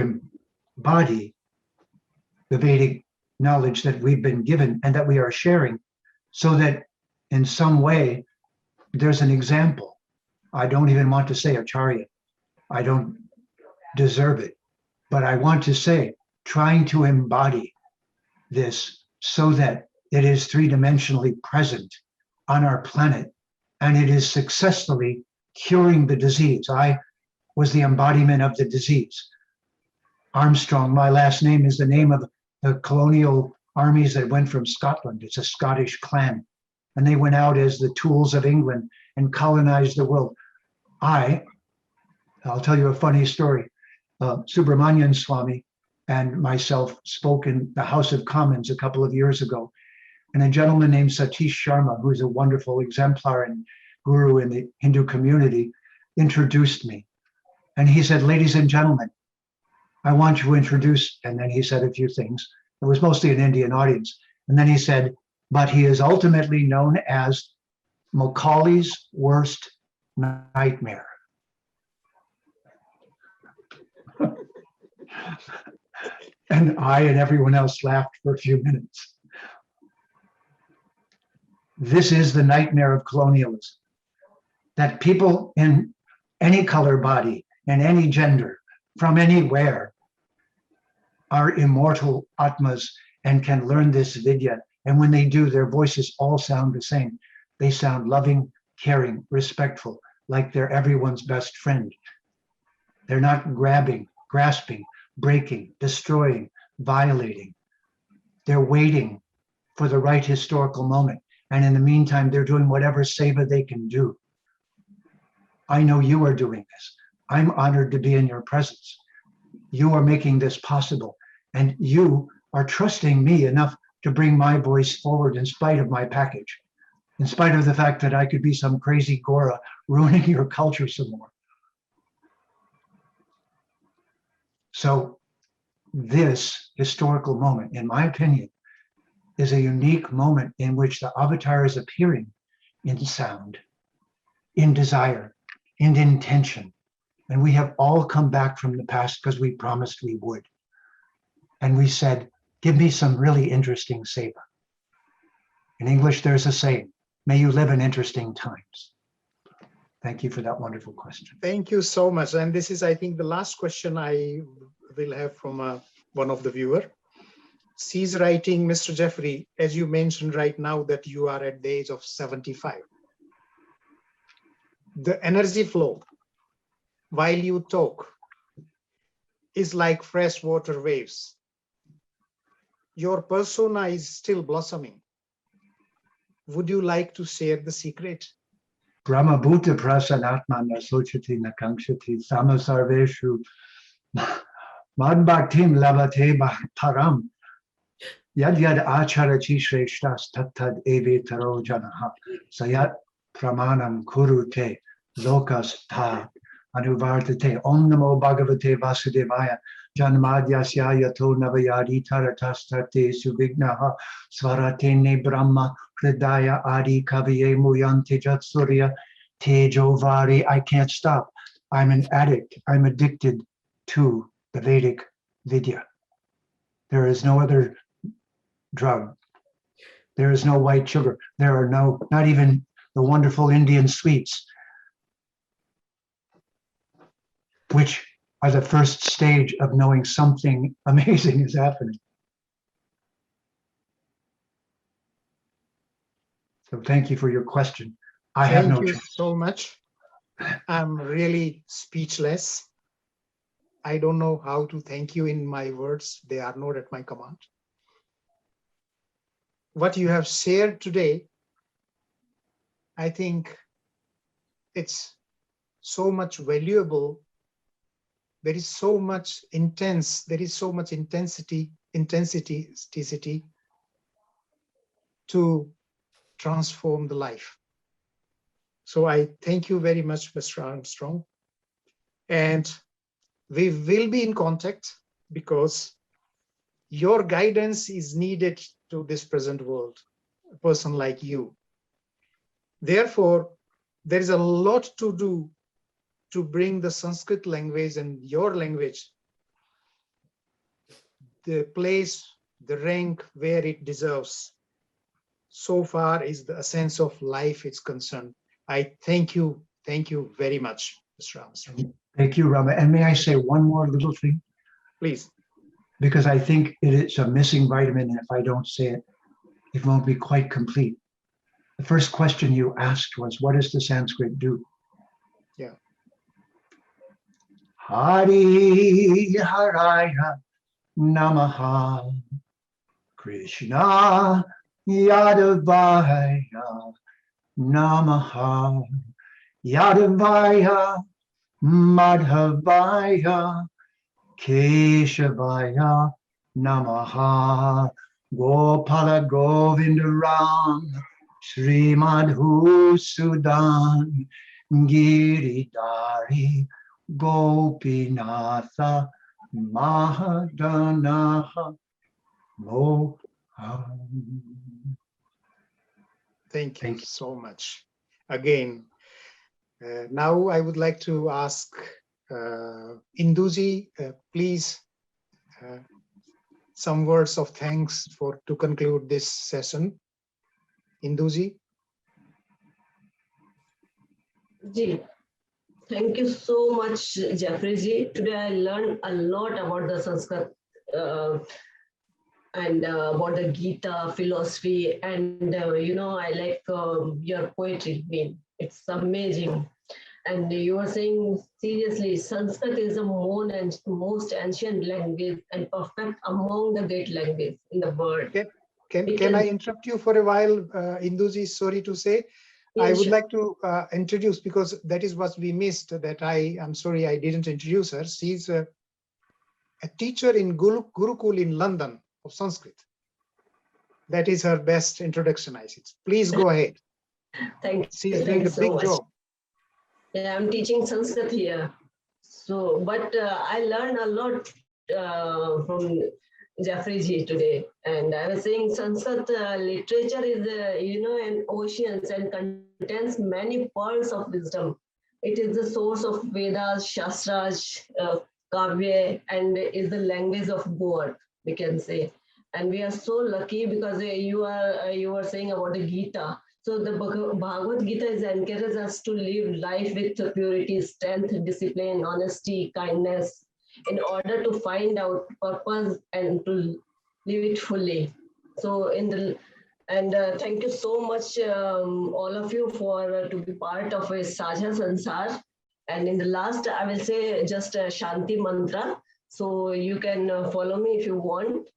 embody the Vedic knowledge that we've been given and that we are sharing, so that in some way there's an example. I don't even want to say acharya. I don't deserve it. But I want to say, trying to embody this so that it is three-dimensionally present on our planet, and it is successfully curing the disease. I was the embodiment of the disease. Armstrong, my last name, is the name of the colonial armies that went from Scotland. It's a Scottish clan. And they went out as the tools of England and colonized the world. I'll tell you a funny story. Subramanian Swami and myself spoke in the House of Commons a couple of years ago. And a gentleman named Satish Sharma, who's a wonderful exemplar and guru in the Hindu community, introduced me. And he said, ladies and gentlemen, I want to introduce, and then he said a few things. It was mostly an Indian audience. And then he said, but he is ultimately known as Macaulay's worst nightmare. And I and everyone else laughed for a few minutes. This is the nightmare of colonialism, that people in any color body and any gender from anywhere are immortal atmas and can learn this Vidya. And when they do, their voices all sound the same. They sound loving, caring, respectful, like they're everyone's best friend. They're not grabbing, grasping, breaking, destroying, violating. They're waiting for the right historical moment. And in the meantime, they're doing whatever seva they can do. I know you are doing this. I'm honored to be in your presence. You are making this possible. And you are trusting me enough to bring my voice forward in spite of my package, in spite of the fact that I could be some crazy Gora ruining your culture some more. So this historical moment, in my opinion, is a unique moment in which the avatar is appearing in sound, in desire, in intention. And we have all come back from the past because we promised we would. And we said, give me some really interesting seva. In English, there's a saying, may you live in interesting times. Thank you for that wonderful question. Thank you so much. And this is, I think, the last question I will have from one of the viewer. She's writing, Mr. Jeffery, as you mentioned right now that you are at the age of 75. The energy flow while you talk is like freshwater waves. Your persona is still blossoming. Would you like to share the secret? Brahma Bhuta Prasanatmana Sochati Nakankshati Samasarveshu Madbhaktim Lavate Param Yad Yad Acharachi Shreshtas Tattad Eve Taro Janaha Sayat Pramanam Kurute Lokas Ta Anuvartate Om Namo Bhagavate Vasudevaya Janmadyasya Yato Navayadi Taratastate Subignaha Svaratene Brahma Hridaya Adi Kaviye Muyanti Jatsurya Tejovari. I can't stop. I'm an addict. I'm addicted to the Vedic Vidya. There is no other drug. There is no white sugar. There are no, not even the wonderful Indian sweets. which are the first stage of knowing something amazing is happening. So thank you for your question. I have no Thank you choice. so much. I'm really speechless. I don't know how to thank you in my words. They are not at my command. What you have shared today, I think it's so much valuable. There is so much intense, there is so much intensity to transform the life. So I thank you very much, Mr. Armstrong. And we will be in contact because your guidance is needed to this present world, a person like you. Therefore, there is a lot to do to bring the Sanskrit language and your language, the place, the rank where it deserves. So far is the essence of life is concerned. I thank you very much, Mr. Armstrong. Thank you, Rama. And may I say one more little thing? Please. Because I think it's a missing vitamin, and if I don't say it, it won't be quite complete. The first question you asked was, what does the Sanskrit do? Yeah. Hari Haraya Namaha Krishna Yadavaya Namaha Yadavaya Madhavaya Keshavaya Namaha Gopala Govindaram Sri Madhu Sudan Giridhari Gopinatha Mahadanaha Moham. Thank you so much. Again, now I would like to ask Induji, please, some words of thanks to conclude this session. Induji. Ji, thank you so much, Jeffrey ji. Today I learned a lot about the Sanskrit and about the Gita philosophy, and I like your poetry. It's amazing. And you were saying seriously, Sanskrit is the most ancient language and perfect among the great languages in the world. Can I interrupt you for a while, Induji? Sorry to say. Yeah, I would like to introduce, because that is what we missed, that I'm sorry I didn't introduce her. She's a teacher in Gurukul in London of Sanskrit. That is her best introduction, I see. Please go ahead. Thank you. She's doing a big job. Yeah, I'm teaching Sanskrit here. So, but I learned a lot from Jeffrey ji today, and I was saying Sanskrit literature is an ocean and contains many pearls of wisdom. It is the source of Vedas, Shastras, Kavya, and is the language of God, we can say. And we are so lucky because you were saying about the Gita. So the Bhagavad Gita is encourages us to live life with purity, strength, discipline, honesty, kindness, in order to find out purpose and to live it fully. So thank you so much, all of you, for to be part of a Saja Sansar. And in the last, I will say just a Shanti mantra. So you can follow me if you want.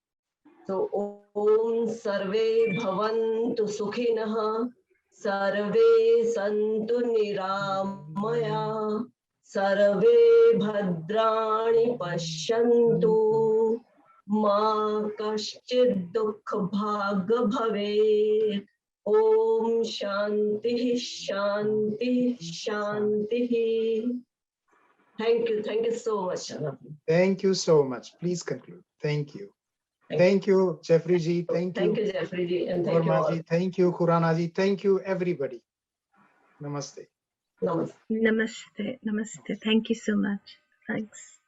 So Om Sarve Bhavantu Sukhinah Sarve Santu Niramaya Sarve Bhadrani Pashyantu Ma Kaschid Dukha Bhaga Bhave. Om Shanti Shanti Shanti. Thank you so much. Thank you so much. Please conclude. Thank you. Thank you, Jeffrey ji. Thank you, Jeffrey ji, and thank Ramaji. Thank you, Khurana ji. Thank you, everybody. Namaste. Namaste. Namaste. Namaste. Thank you so much. Thanks.